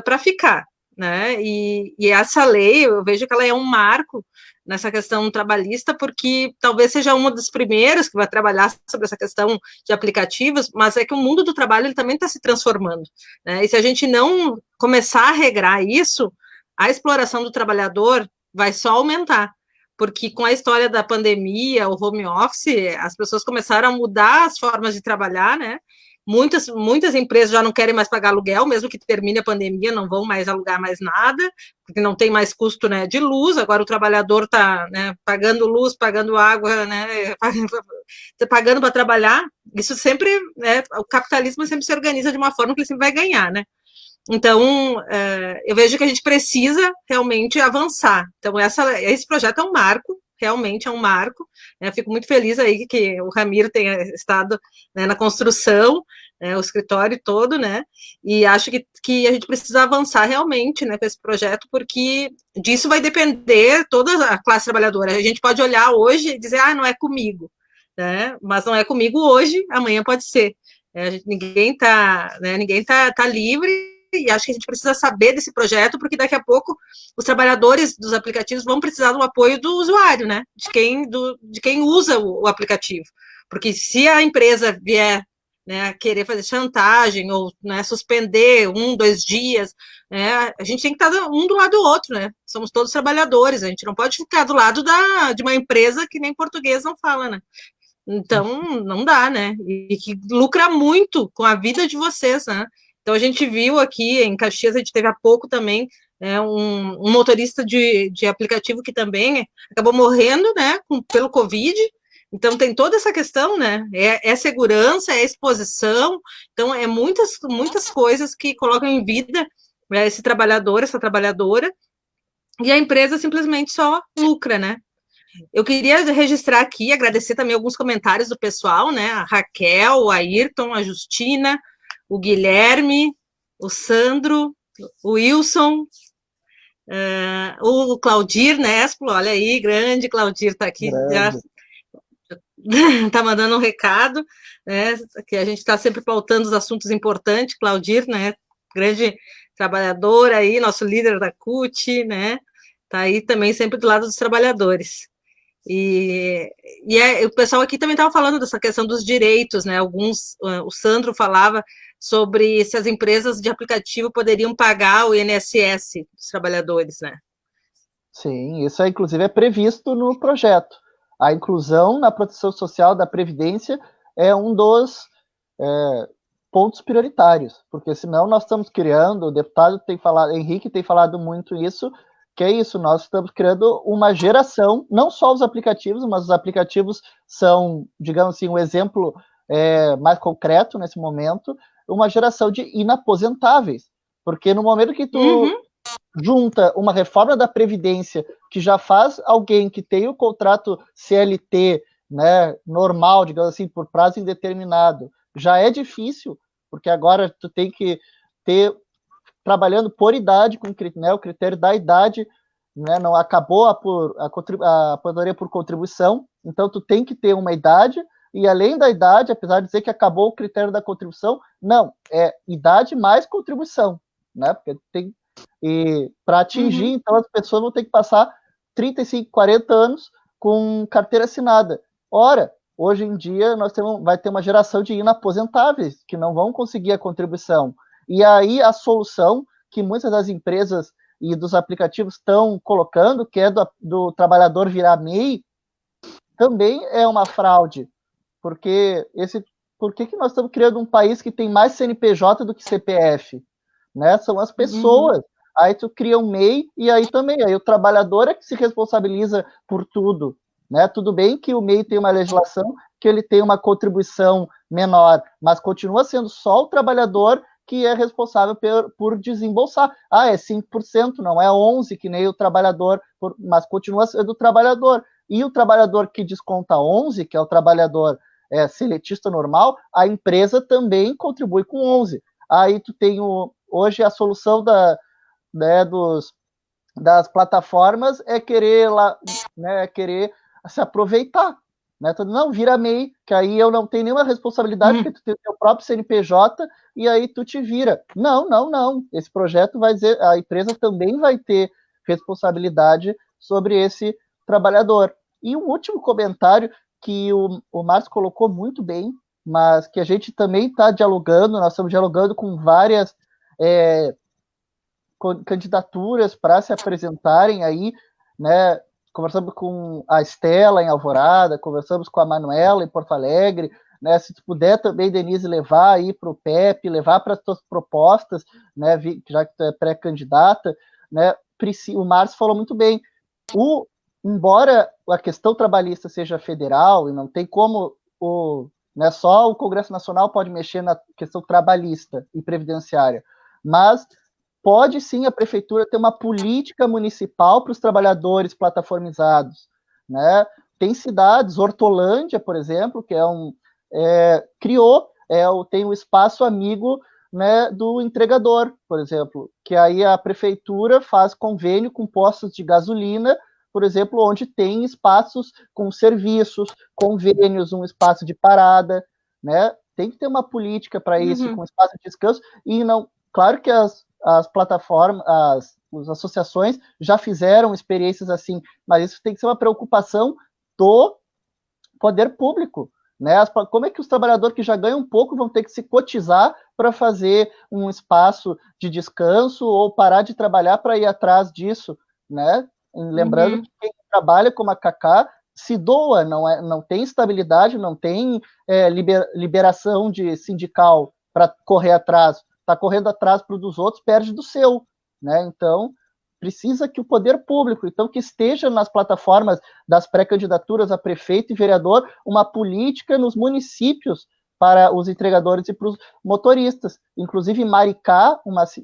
para ficar, né, e essa lei, eu vejo que ela é um marco nessa questão trabalhista, porque talvez seja uma das primeiras que vai trabalhar sobre essa questão de aplicativos, mas é que o mundo do trabalho ele também está se transformando, né, e se a gente não começar a regrar isso, a exploração do trabalhador vai só aumentar, porque com a história da pandemia, o home office, as pessoas começaram a mudar as formas de trabalhar, né, muitas empresas já não querem mais pagar aluguel, mesmo que termine a pandemia, não vão mais alugar mais nada, porque não tem mais custo, né, de luz, agora o trabalhador está, né, pagando luz, pagando água, né, pagando para trabalhar, isso sempre, né, o capitalismo sempre se organiza de uma forma que ele sempre vai ganhar, né. Então, eu vejo que a gente precisa realmente avançar. Então, esse projeto é um marco, realmente é um marco. Eu fico muito feliz aí que o Ramiro tenha estado, né, na construção, né, o escritório todo, né, e acho que a gente precisa avançar realmente, né, com esse projeto, porque disso vai depender toda a classe trabalhadora. A gente pode olhar hoje e dizer, não é comigo, né, mas não é comigo hoje, amanhã pode ser. Ninguém tá livre, e acho que a gente precisa saber desse projeto, porque daqui a pouco os trabalhadores dos aplicativos vão precisar do apoio do usuário, né? De quem usa o aplicativo. Porque se a empresa vier, né, querer fazer chantagem ou, né, suspender 1, 2 dias, né, a gente tem que estar um do lado do outro, né? Somos todos trabalhadores, a gente não pode ficar do lado de uma empresa que nem português não fala, né? Então, não dá, né? E que lucra muito com a vida de vocês, né? Então, a gente viu aqui em Caxias, a gente teve há pouco também, né, um motorista de aplicativo que também acabou morrendo, né, pelo Covid. Então, tem toda essa questão, né? É segurança, é exposição. Então, é muitas coisas que colocam em vida, né, esse trabalhador, essa trabalhadora, e a empresa simplesmente só lucra, né? Eu queria registrar aqui, agradecer também alguns comentários do pessoal, né? A Raquel, o Ayrton, a Justina, o Guilherme, o Sandro, o Wilson, o Claudir Nespolo, olha aí, grande Claudir está aqui, já está mandando um recado, né? Que a gente está sempre pautando os assuntos importantes, Claudir, né? Grande trabalhador aí, nosso líder da CUT, né? Está aí também sempre do lado dos trabalhadores. E o pessoal aqui também estava falando dessa questão dos direitos, né? O Sandro falava sobre se as empresas de aplicativo poderiam pagar o INSS dos trabalhadores, né? Sim, isso é, inclusive é previsto no projeto. A inclusão na proteção social da Previdência é um dos pontos prioritários, porque senão nós estamos criando, o deputado tem falado, Henrique tem falado muito isso, que é isso, nós estamos criando uma geração, não só os aplicativos, mas os aplicativos são, digamos assim, um exemplo mais concreto nesse momento, uma geração de inaposentáveis, porque no momento que tu junta uma reforma da Previdência que já faz alguém que tem o contrato CLT, né, normal, digamos assim, por prazo indeterminado, já é difícil, porque agora tu tem que ter trabalhando por idade, com né, o critério da idade, né, não acabou a aposentadoria por contribuição, então tu tem que ter uma idade, e além da idade, apesar de dizer que acabou o critério da contribuição, não, é idade mais contribuição, né, porque tem, e para atingir, então as pessoas vão ter que passar 35, 40 anos com carteira assinada. Ora, hoje em dia vai ter uma geração de inaposentáveis que não vão conseguir a contribuição. E aí a solução que muitas das empresas e dos aplicativos estão colocando, que é do trabalhador virar MEI, também é uma fraude. Porque por que nós estamos criando um país que tem mais CNPJ do que CPF? Né? São as pessoas. Aí tu cria um MEI e aí também, aí o trabalhador é que se responsabiliza por tudo. Né? Tudo bem que o MEI tem uma legislação que ele tem uma contribuição menor, mas continua sendo só o trabalhador que é responsável por desembolsar. Ah, é 5%, não é 11%, que nem o trabalhador, mas continua sendo o trabalhador. E o trabalhador que desconta 11%, que é o trabalhador seletista normal, a empresa também contribui com 11%. Aí tu tem hoje a solução das plataformas é querer se aproveitar. Né? Tu não vira MEI, que aí eu não tenho nenhuma responsabilidade, porque tu tem o teu próprio CNPJ e aí tu te vira. Não. Esse projeto vai dizer, a empresa também vai ter responsabilidade sobre esse trabalhador. E um último comentário que o Márcio colocou muito bem, mas que a gente também está dialogando, nós estamos dialogando com várias candidaturas para se apresentarem aí, né? Conversamos com a Estela em Alvorada, conversamos com a Manuela em Porto Alegre, né? Se tu puder também, Denise, levar aí para o PEP, levar para as tuas propostas, né? Já que tu é pré-candidata, né? O Márcio falou muito bem. Embora a questão trabalhista seja federal e não tem como né, só o Congresso Nacional pode mexer na questão trabalhista e previdenciária, mas pode sim a prefeitura ter uma política municipal para os trabalhadores plataformizados, né? Tem cidades, Hortolândia, por exemplo, que tem o espaço amigo, né, do entregador, por exemplo, que aí a prefeitura faz convênio com postos de gasolina, por exemplo, onde tem espaços com serviços, convênios, um espaço de parada, né? Tem que ter uma política para isso, com espaço de descanso, e não. claro que as plataformas, as associações já fizeram experiências assim, mas isso tem que ser uma preocupação do poder público, né? Como é que os trabalhadores que já ganham pouco vão ter que se cotizar para fazer um espaço de descanso ou parar de trabalhar para ir atrás disso, né? Lembrando que quem trabalha como a Cacá se doa, não tem estabilidade, não tem liberação de sindical para correr atrás, está correndo atrás para o dos outros, perde do seu, né? Então, precisa que o poder público, então, que esteja nas plataformas das pré-candidaturas a prefeito e vereador, uma política nos municípios para os entregadores e para os motoristas. Inclusive, em Maricá,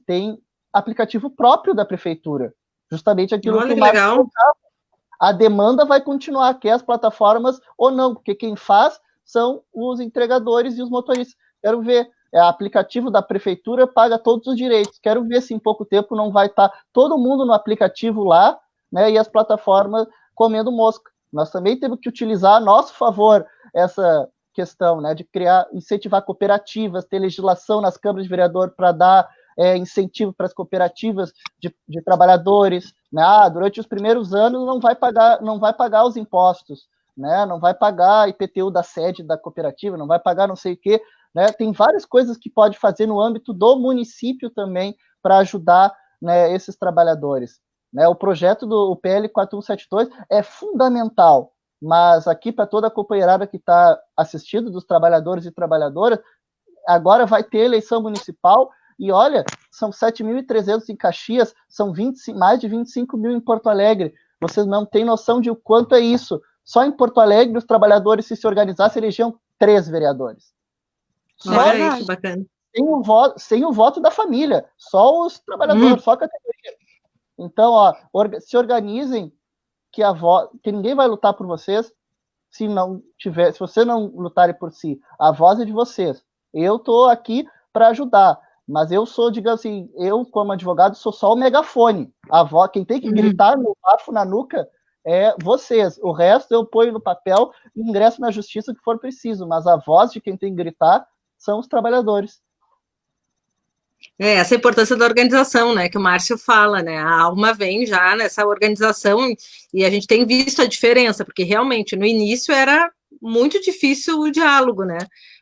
tem aplicativo próprio da prefeitura, justamente aquilo Olha, que o que Marcos legal. colocava. A demanda vai continuar, quer as plataformas ou não, porque quem faz são os entregadores e os motoristas. Quero ver, aplicativo da prefeitura paga todos os direitos. Quero ver se em pouco tempo não vai estar todo mundo no aplicativo lá, né, e as plataformas comendo mosca. Nós também temos que utilizar a nosso favor essa questão, né, de incentivar cooperativas, ter legislação nas câmaras de vereador para dar incentivo para as cooperativas de trabalhadores, né? Durante os primeiros anos não vai pagar os impostos, né? Não vai pagar IPTU da sede da cooperativa, não vai pagar não sei o quê, né? Tem várias coisas que pode fazer no âmbito do município também para ajudar, né, esses trabalhadores, né? O projeto do PL 4172 é fundamental, mas aqui para toda a companheirada que está assistindo, dos trabalhadores e trabalhadoras, agora vai ter eleição municipal. E olha, são 7.300 em Caxias, são mais de 25 mil em Porto Alegre. Vocês não têm noção de o quanto é isso. Só em Porto Alegre, os trabalhadores, se organizassem, elegiam 3 vereadores. Olha aí, que bacana. Sem o voto da família. Só os trabalhadores, só a categoria. Então, se organizem, que ninguém vai lutar por vocês se você não lutarem por si. A voz é de vocês. Eu estou aqui para ajudar. Mas eu sou, digamos assim, eu como advogado sou só o megafone. Quem tem que gritar no bafo, na nuca, é vocês. O resto eu ponho no papel e ingresso na justiça que for preciso. Mas a voz de quem tem que gritar são os trabalhadores. Essa é a importância da organização, né, que o Márcio fala, né, a alma vem já nessa organização e a gente tem visto a diferença, porque realmente no início era muito difícil o diálogo, né,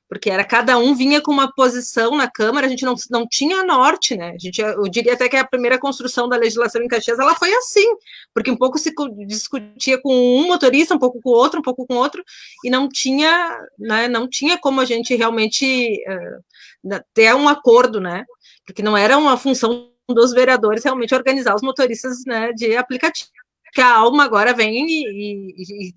porque era cada um vinha com uma posição na Câmara, a gente não tinha norte, né, eu diria até que a primeira construção da legislação em Caxias, ela foi assim, porque um pouco se discutia com um motorista, um pouco com o outro, e não tinha, né, não tinha como a gente realmente ter um acordo, né, porque não era uma função dos vereadores realmente organizar os motoristas, né, de aplicativo, que a alma agora vem e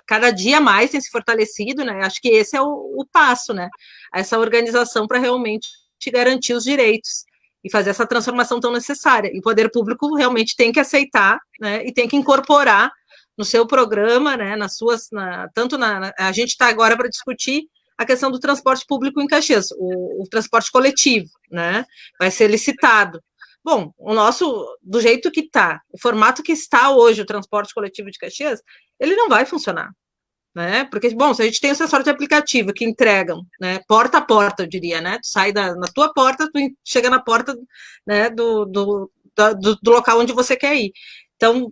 cada dia mais tem se fortalecido, né, acho que esse é o passo, né, essa organização para realmente garantir os direitos e fazer essa transformação tão necessária, e o poder público realmente tem que aceitar, né, e tem que incorporar no seu programa, né, a gente está agora para discutir a questão do transporte público em Caxias, o transporte coletivo, né, vai ser licitado. Bom, do jeito que está, o formato que está hoje o transporte coletivo de Caxias, ele não vai funcionar, né, porque, bom, se a gente tem o sensor de aplicativo que entregam, né, porta a porta, eu diria, né, tu sai na tua porta, tu chega na porta, né, do local onde você quer ir. Então,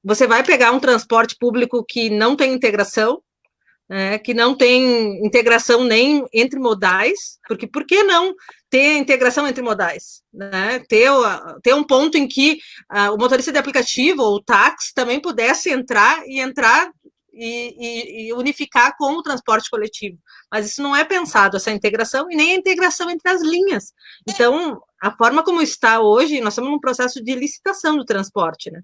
você vai pegar um transporte público que não tem integração, que não tem integração nem entre modais, porque por que não ter integração entre modais? Né? Ter um ponto em que o motorista de aplicativo ou o táxi também pudesse entrar e unificar com o transporte coletivo. Mas isso não é pensado, essa integração, e nem a integração entre as linhas. Então, a forma como está hoje, nós estamos num processo de licitação do transporte, né?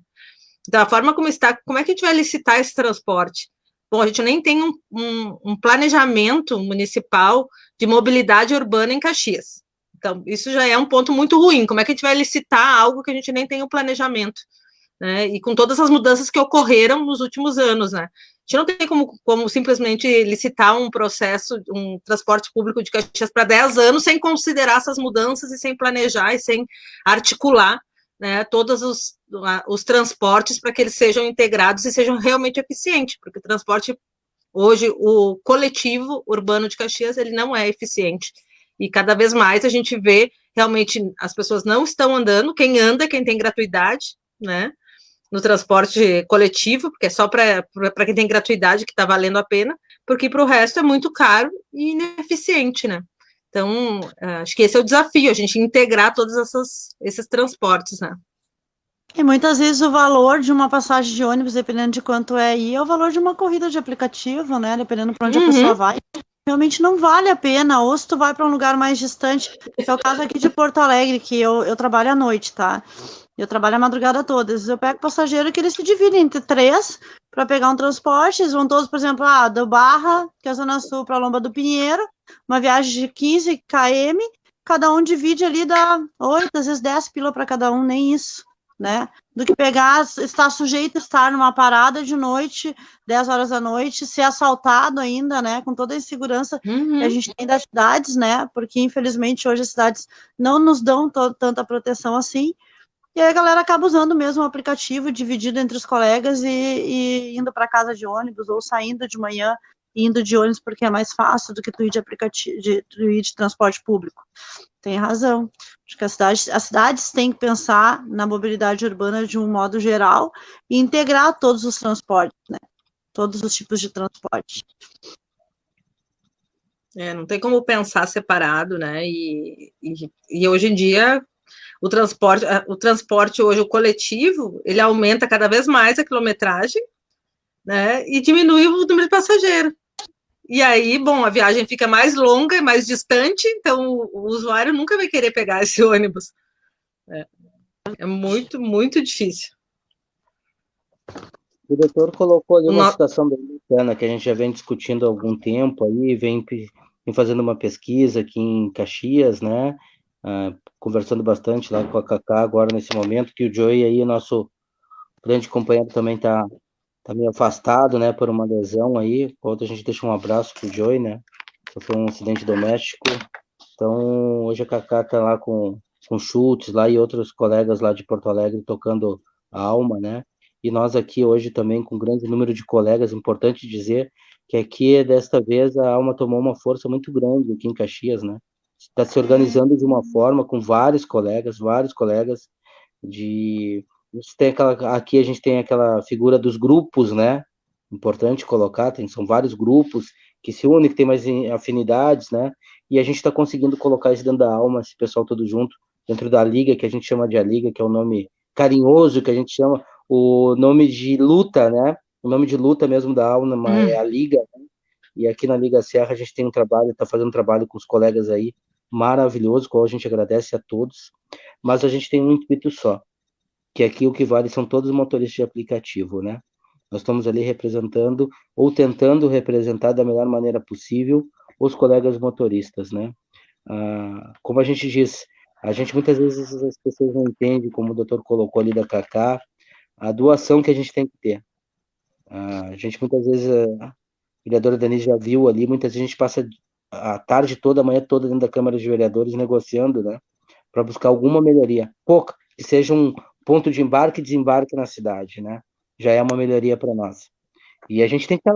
Então, a forma como está, como é que a gente vai licitar esse transporte? Bom, a gente nem tem um planejamento municipal de mobilidade urbana em Caxias. Então, isso já é um ponto muito ruim. Como é que a gente vai licitar algo que a gente nem tem o planejamento? Né? E com todas as mudanças que ocorreram nos últimos anos, né? A gente não tem como simplesmente licitar um transporte público de Caxias para 10 anos sem considerar essas mudanças e sem planejar e sem articular, né, todos os transportes para que eles sejam integrados e sejam realmente eficientes, porque o transporte, hoje, o coletivo urbano de Caxias, ele não é eficiente, e cada vez mais a gente vê realmente as pessoas não estão andando, quem anda, quem tem gratuidade, né, no transporte coletivo, porque é só para quem tem gratuidade que está valendo a pena, porque para o resto é muito caro e ineficiente, né. Então, acho que esse é o desafio, a gente integrar todos esses transportes, né. E muitas vezes o valor de uma passagem de ônibus, dependendo de quanto é aí, é o valor de uma corrida de aplicativo, né? Dependendo para onde a pessoa vai. Realmente não vale a pena, ou se tu vai para um lugar mais distante, que é o caso aqui de Porto Alegre, que eu trabalho à noite, tá? Eu trabalho a madrugada toda. Às vezes eu pego passageiro que eles se dividem entre 3 para pegar um transporte, eles vão todos, por exemplo, do Barra, que é a Zona Sul, para Lomba do Pinheiro, uma viagem de 15 km, cada um divide ali, dá 8, às vezes 10 pila para cada um, nem isso, né? Do que pegar, estar sujeito a estar numa parada de noite, 10 horas da noite, ser assaltado ainda, né? Com toda a insegurança que a gente tem das cidades, né? Porque, infelizmente, hoje as cidades não nos dão tanta proteção assim. E aí a galera acaba usando mesmo o aplicativo, dividido entre os colegas e indo para casa de ônibus, ou saindo de manhã e indo de ônibus porque é mais fácil do que tu ir de aplicativo, tu ir de transporte público. Tem razão. Acho que as cidades têm que pensar na mobilidade urbana de um modo geral e integrar todos os transportes, né? Todos os tipos de transporte. Não tem como pensar separado, né? E hoje em dia o transporte hoje, o coletivo, ele aumenta cada vez mais a quilometragem, né? E diminui o número de passageiros. E aí, bom, a viagem fica mais longa e mais distante, então o usuário nunca vai querer pegar esse ônibus. É muito, muito difícil. O doutor colocou ali uma situação bem bacana, que a gente já vem discutindo há algum tempo aí, vem fazendo uma pesquisa aqui em Caxias, né? Conversando bastante lá com a Cacá agora nesse momento, que o Joey aí, nosso grande companheiro, também tá meio afastado, né, por uma lesão aí. Outra, a gente deixa um abraço pro Joey, né? Sofreu um acidente doméstico. Então, hoje a Cacá tá lá com Schultz lá e outros colegas lá de Porto Alegre tocando a Alma, né? E nós aqui hoje também com um grande número de colegas, importante dizer que aqui, desta vez, a Alma tomou uma força muito grande aqui em Caxias, né? Está se organizando de uma forma com vários colegas de... Aqui a gente tem aquela figura dos grupos, né? Importante colocar, são vários grupos que se unem, que tem mais afinidades, né? E a gente está conseguindo colocar isso dentro da Alma, esse pessoal todo junto, dentro da Liga, que a gente chama de a Liga, que é o nome carinhoso que a gente chama, o nome de luta, né? O nome de luta mesmo da Alma é a Liga, né? E aqui na Liga Serra a gente tem um trabalho, está fazendo um trabalho com os colegas aí, maravilhoso, qual a gente agradece a todos, mas a gente tem um intuito só, que aqui o que vale são todos os motoristas de aplicativo, né? Nós estamos ali representando, ou tentando representar da melhor maneira possível, os colegas motoristas, né? Como a gente diz, a gente muitas vezes as pessoas não entendem, como o doutor colocou ali da Cacá, a doação que a gente tem que ter. A gente muitas vezes, a vereadora Denise já viu ali, muitas vezes a gente passa a tarde toda, a manhã toda dentro da Câmara de Vereadores negociando, né? Para buscar alguma melhoria, pouca, que seja um ponto de embarque e desembarque na cidade, né? Já é uma melhoria para nós. E a gente tem que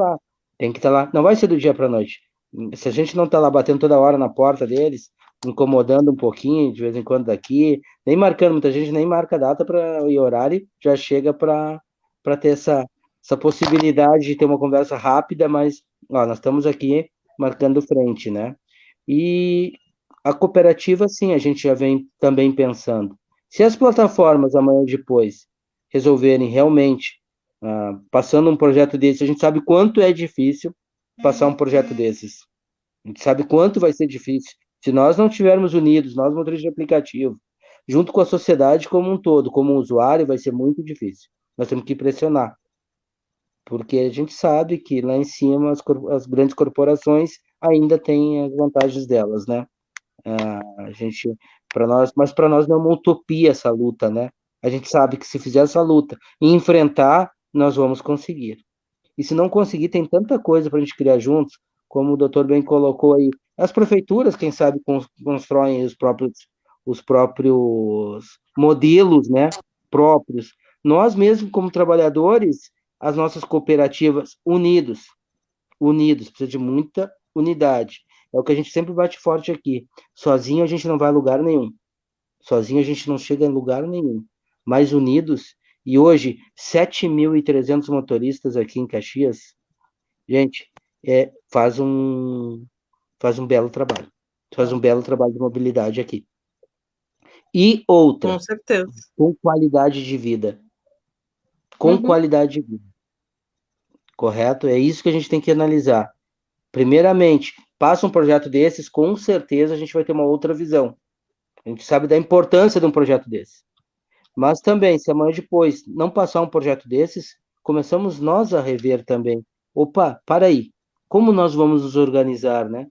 estar lá, não vai ser do dia para a noite. Se a gente não está lá batendo toda hora na porta deles, incomodando um pouquinho, de vez em quando daqui, nem marcando, muita gente nem marca data e horário, já chega para ter essa possibilidade de ter uma conversa rápida, mas nós estamos aqui marcando frente, né? E a cooperativa, sim, a gente já vem também pensando. Se as plataformas amanhã ou depois resolverem realmente, passando um projeto desse, a gente sabe quanto é difícil passar um projeto desses. A gente sabe quanto vai ser difícil. Se nós não estivermos unidos, nós motoristas de aplicativo, junto com a sociedade como um todo, como usuário, vai ser muito difícil. Nós temos que pressionar. Porque a gente sabe que lá em cima as grandes corporações ainda têm as vantagens delas, né? Mas para nós não é uma utopia essa luta, né? A gente sabe que se fizer essa luta e enfrentar, nós vamos conseguir. E se não conseguir, tem tanta coisa para a gente criar juntos, como o doutor bem colocou aí. As prefeituras, quem sabe, constroem os próprios modelos, né? Próprios. Nós mesmos, como trabalhadores, as nossas cooperativas unidos, precisa de muita unidade. É o que a gente sempre bate forte aqui. Sozinho a gente não vai a lugar nenhum. Sozinho a gente não chega em lugar nenhum. Mais unidos, e hoje 7.300 motoristas aqui em Caxias, gente, faz um belo trabalho. Faz um belo trabalho de mobilidade aqui. E outra, Com certeza. com qualidade de vida. Com qualidade de vida. Correto? É isso que a gente tem que analisar. Primeiramente, passa um projeto desses, com certeza a gente vai ter uma outra visão. A gente sabe da importância de um projeto desse. Mas também, se amanhã depois não passar um projeto desses, começamos nós a rever também. Opa, para aí. Como nós vamos nos organizar, né?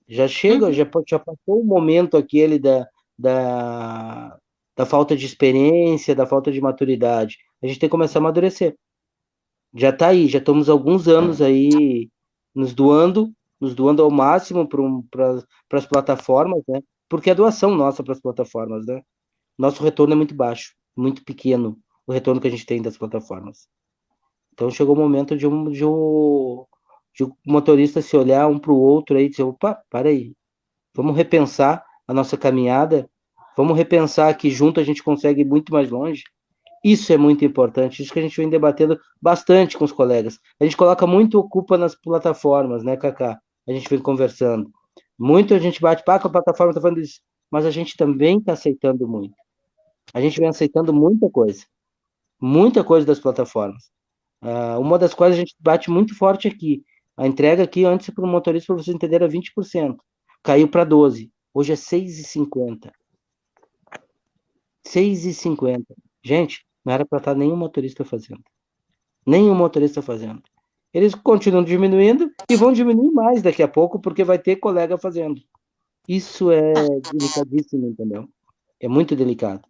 Já chega, já passou o momento aquele da falta de experiência, da falta de maturidade. A gente tem que começar a amadurecer. Já está aí, já estamos alguns anos aí nos doando ao máximo para as plataformas, né? Porque é doação nossa para as plataformas, né? Nosso retorno é muito baixo, muito pequeno, o retorno que a gente tem das plataformas. Então chegou o momento de um motorista se olhar um para o outro aí e dizer, opa, para aí, vamos repensar a nossa caminhada, vamos repensar que junto a gente consegue ir muito mais longe. Isso é muito importante, isso que a gente vem debatendo bastante com os colegas. A gente coloca muito culpa nas plataformas, né, Cacá? A gente vem conversando. Muito a gente bate, pá, que a plataforma está falando isso, mas a gente também está aceitando muito. A gente vem aceitando muita coisa das plataformas. Uma das coisas a gente bate muito forte aqui. A entrega aqui, antes para o motorista, para vocês entenderem, era 20%. Caiu para 12%. Hoje é 6,50%. 6,50%. Gente, não era para estar nenhum motorista fazendo. Nenhum motorista fazendo. Eles continuam diminuindo e vão diminuir mais daqui a pouco, porque vai ter colega fazendo. Isso é delicadíssimo, entendeu? É muito delicado.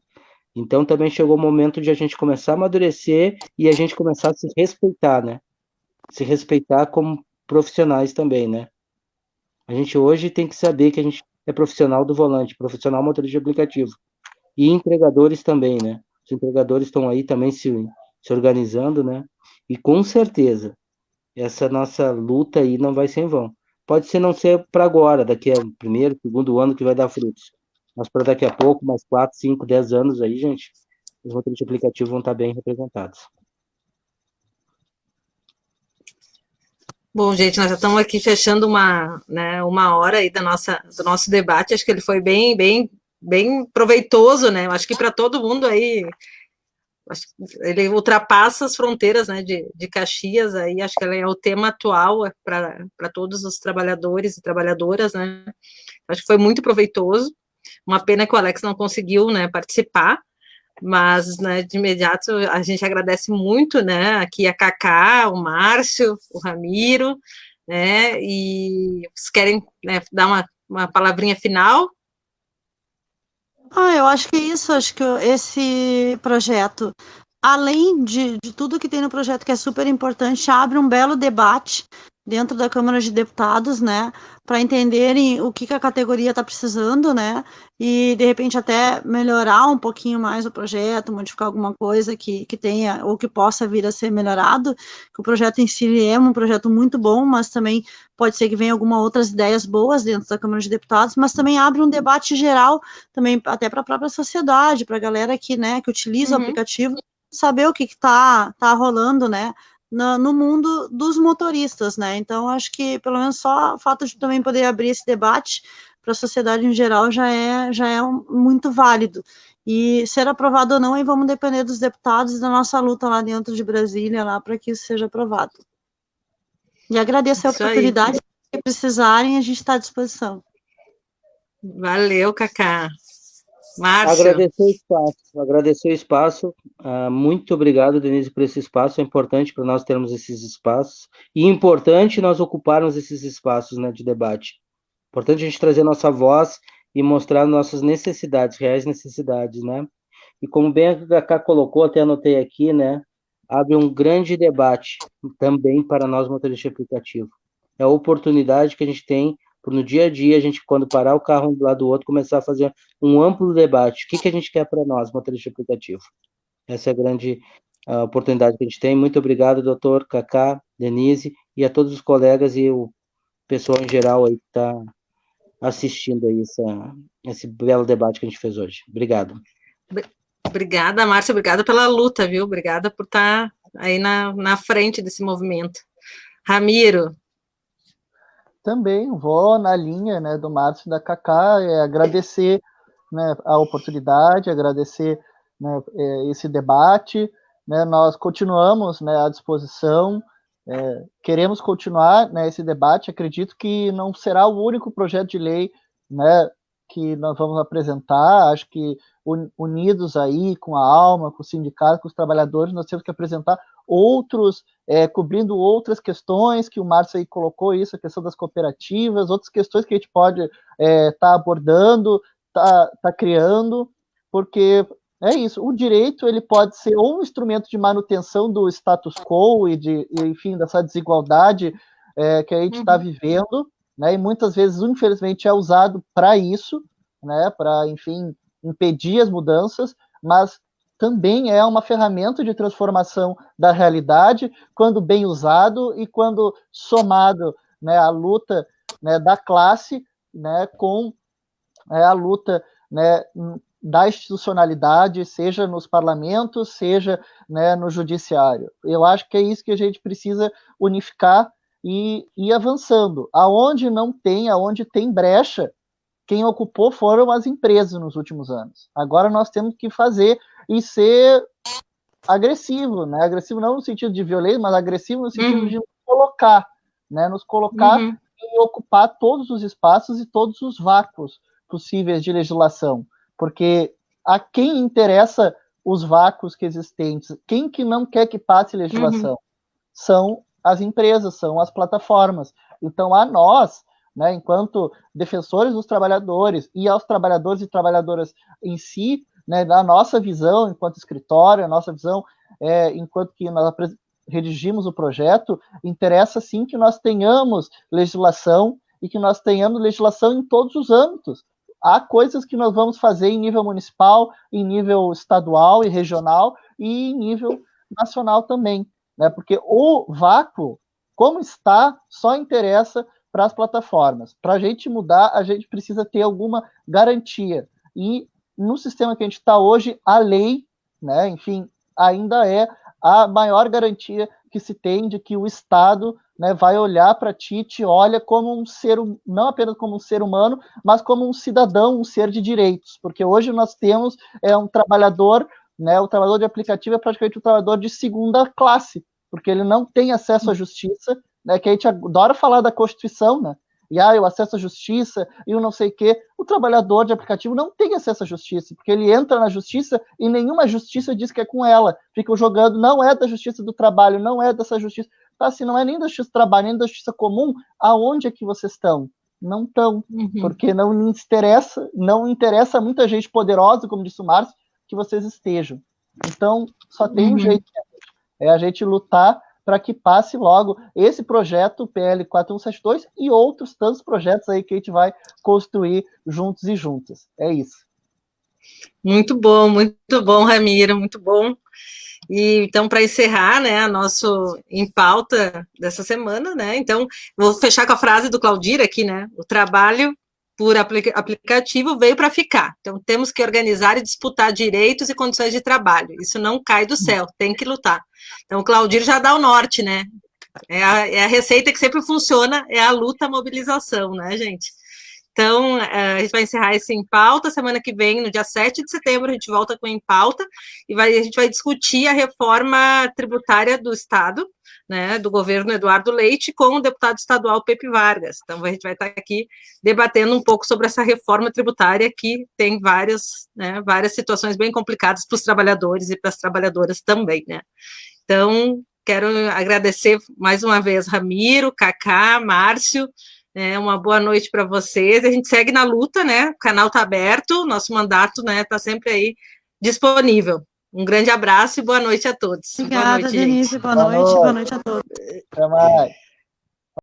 Então também chegou o momento de a gente começar a amadurecer e a gente começar a se respeitar, né? Se respeitar como profissionais também, né? A gente hoje tem que saber que a gente é profissional do volante, profissional motorista de aplicativo. E entregadores também, né? Os entregadores estão aí também se organizando, né? E com certeza, essa nossa luta aí não vai ser em vão. Pode ser não ser para agora, daqui a primeiro, segundo ano que vai dar frutos. Mas para daqui a pouco, mais 4, 5, 10 anos aí, gente, os motoristas de aplicativo vão estar bem representados. Bom, gente, nós já estamos aqui fechando uma hora aí do nosso debate. Acho que ele foi bem proveitoso, né? Acho que para todo mundo aí, ele ultrapassa as fronteiras, né, de Caxias. Aí acho que ele é o tema atual para todos os trabalhadores e trabalhadoras, né? Acho que foi muito proveitoso. Uma pena que o Alex não conseguiu, né, participar. Mas, né, de imediato, a gente agradece muito, né, aqui a Cacá, o Márcio, o Ramiro, né, e vocês querem, né, dar uma palavrinha final? Eu acho que é isso, acho que esse projeto, além de tudo que tem no projeto, que é super importante, abre um belo debate dentro da Câmara de Deputados, né, para entenderem o que a categoria está precisando, né, e de repente até melhorar um pouquinho mais o projeto, modificar alguma coisa que tenha ou que possa vir a ser melhorado, que o projeto em si é um projeto muito bom, mas também pode ser que venha algumas outras ideias boas dentro da Câmara de Deputados, mas também abre um debate geral, também até para a própria sociedade, para a galera que, né, que utiliza o aplicativo, saber o que está rolando, né, no mundo dos motoristas, né? Então, acho que pelo menos só o fato de também poder abrir esse debate para a sociedade em geral já é muito válido. E ser aprovado ou não, aí vamos depender dos deputados e da nossa luta lá dentro de Brasília, lá para que isso seja aprovado. E agradeço a oportunidade, se precisarem, a gente está à disposição. Valeu, Cacá. Márcio. Agradecer o espaço. Muito obrigado, Denise, por esse espaço. É importante para nós termos esses espaços. E é importante nós ocuparmos esses espaços, né, de debate. Importante a gente trazer nossa voz e mostrar nossas necessidades, reais necessidades, né? E como bem a Cacá colocou, até anotei aqui, né? Abre um grande debate também para nós, motoristas de aplicativo. É a oportunidade que a gente tem no dia a dia, a gente, quando parar o carro um do lado do outro, começar a fazer um amplo debate. O que a gente quer para nós, motorista de aplicativo? Essa é a grande oportunidade que a gente tem. Muito obrigado, doutor, Cacá, Denise, e a todos os colegas e o pessoal em geral aí que está assistindo aí esse belo debate que a gente fez hoje. Obrigado. Obrigada, Márcia, obrigada pela luta, viu? Obrigada por estar aí na frente desse movimento. Ramiro. Também vou na linha, né, do Márcio e da Cacá, agradecer, né, a oportunidade, agradecer, né, esse debate, né, nós continuamos, né, à disposição, queremos continuar, né, esse debate, acredito que não será o único projeto de lei, né, que nós vamos apresentar, acho que unidos aí com a Alma, com o sindicato, com os trabalhadores, nós temos que apresentar outros, cobrindo outras questões que o Márcio aí colocou, isso, a questão das cooperativas, outras questões que a gente pode tá abordando, tá criando, porque é isso, o direito ele pode ser ou um instrumento de manutenção do status quo enfim, dessa desigualdade que a gente está vivendo, né, e muitas vezes, infelizmente, é usado para isso, né, para, enfim, impedir as mudanças, mas também é uma ferramenta de transformação da realidade, quando bem usado e quando somado, né, à luta, né, da classe, né, com a luta, né, da institucionalidade, seja nos parlamentos, seja, né, no judiciário. Eu acho que é isso que a gente precisa unificar e ir avançando. Aonde tem brecha, quem ocupou foram as empresas nos últimos anos. Agora nós temos que fazer e ser agressivo, né? Agressivo não no sentido de violência, mas agressivo no sentido de nos colocar, né? Nos colocar e ocupar todos os espaços e todos os vácuos possíveis de legislação, porque a quem interessa os vácuos que existentes, quem que não quer que passe legislação, são as empresas, são as plataformas. Então, a nós, né, enquanto defensores dos trabalhadores e aos trabalhadores e trabalhadoras em si, né, da nossa visão enquanto escritório, a nossa visão enquanto que nós redigimos o projeto, interessa sim que nós tenhamos legislação e que nós tenhamos legislação em todos os âmbitos. Há coisas que nós vamos fazer em nível municipal, em nível estadual e regional e em nível nacional também, né? Porque o vácuo, como está, só interessa para as plataformas. Para a gente mudar, a gente precisa ter alguma garantia. E no sistema que a gente está hoje, a lei, né, enfim, ainda é a maior garantia que se tem de que o Estado, né, vai olhar para ti, te olha como um ser, não apenas como um ser humano, mas como um cidadão, um ser de direitos, porque hoje nós temos um trabalhador, né, o trabalhador de aplicativo é praticamente um trabalhador de segunda classe, porque ele não tem acesso à justiça, né, que a gente adora falar da Constituição, né, e o acesso à justiça, e o não sei o quê, o trabalhador de aplicativo não tem acesso à justiça, porque ele entra na justiça e nenhuma justiça diz que é com ela, ficam jogando, não é da justiça do trabalho, não é dessa justiça, tá, se não é nem da justiça do trabalho, nem da justiça comum, aonde é que vocês estão? Não estão, porque não interessa a muita gente poderosa, como disse o Márcio, que vocês estejam. Então, só tem um jeito, é a gente lutar para que passe logo esse projeto, PL 4172, e outros tantos projetos aí que a gente vai construir juntos e juntas. É isso. Muito bom, Ramiro, muito bom. E então, para encerrar, né, nosso Em Pauta dessa semana, né, então, vou fechar com a frase do Claudir aqui, né, o trabalho por aplicativo veio para ficar, então temos que organizar e disputar direitos e condições de trabalho, isso não cai do céu, tem que lutar. Então, o Claudir já dá o norte, né, é a receita que sempre funciona, é a luta, a mobilização, né, gente? Então, a gente vai encerrar esse Em Pauta, semana que vem, no dia 7 de setembro, a gente volta com o Em Pauta, e a gente vai discutir a reforma tributária do Estado, né, do governo Eduardo Leite, com o deputado estadual Pepe Vargas. Então, a gente vai estar aqui debatendo um pouco sobre essa reforma tributária, que tem várias situações bem complicadas para os trabalhadores e para as trabalhadoras também, né. Então, quero agradecer mais uma vez Ramiro, Cacá, Márcio, uma boa noite para vocês, a gente segue na luta, né, o canal está aberto, nosso mandato, né, está sempre aí disponível. Um grande abraço e boa noite a todos. Obrigada, boa noite, Denise, gente. boa noite a todos. Até mais.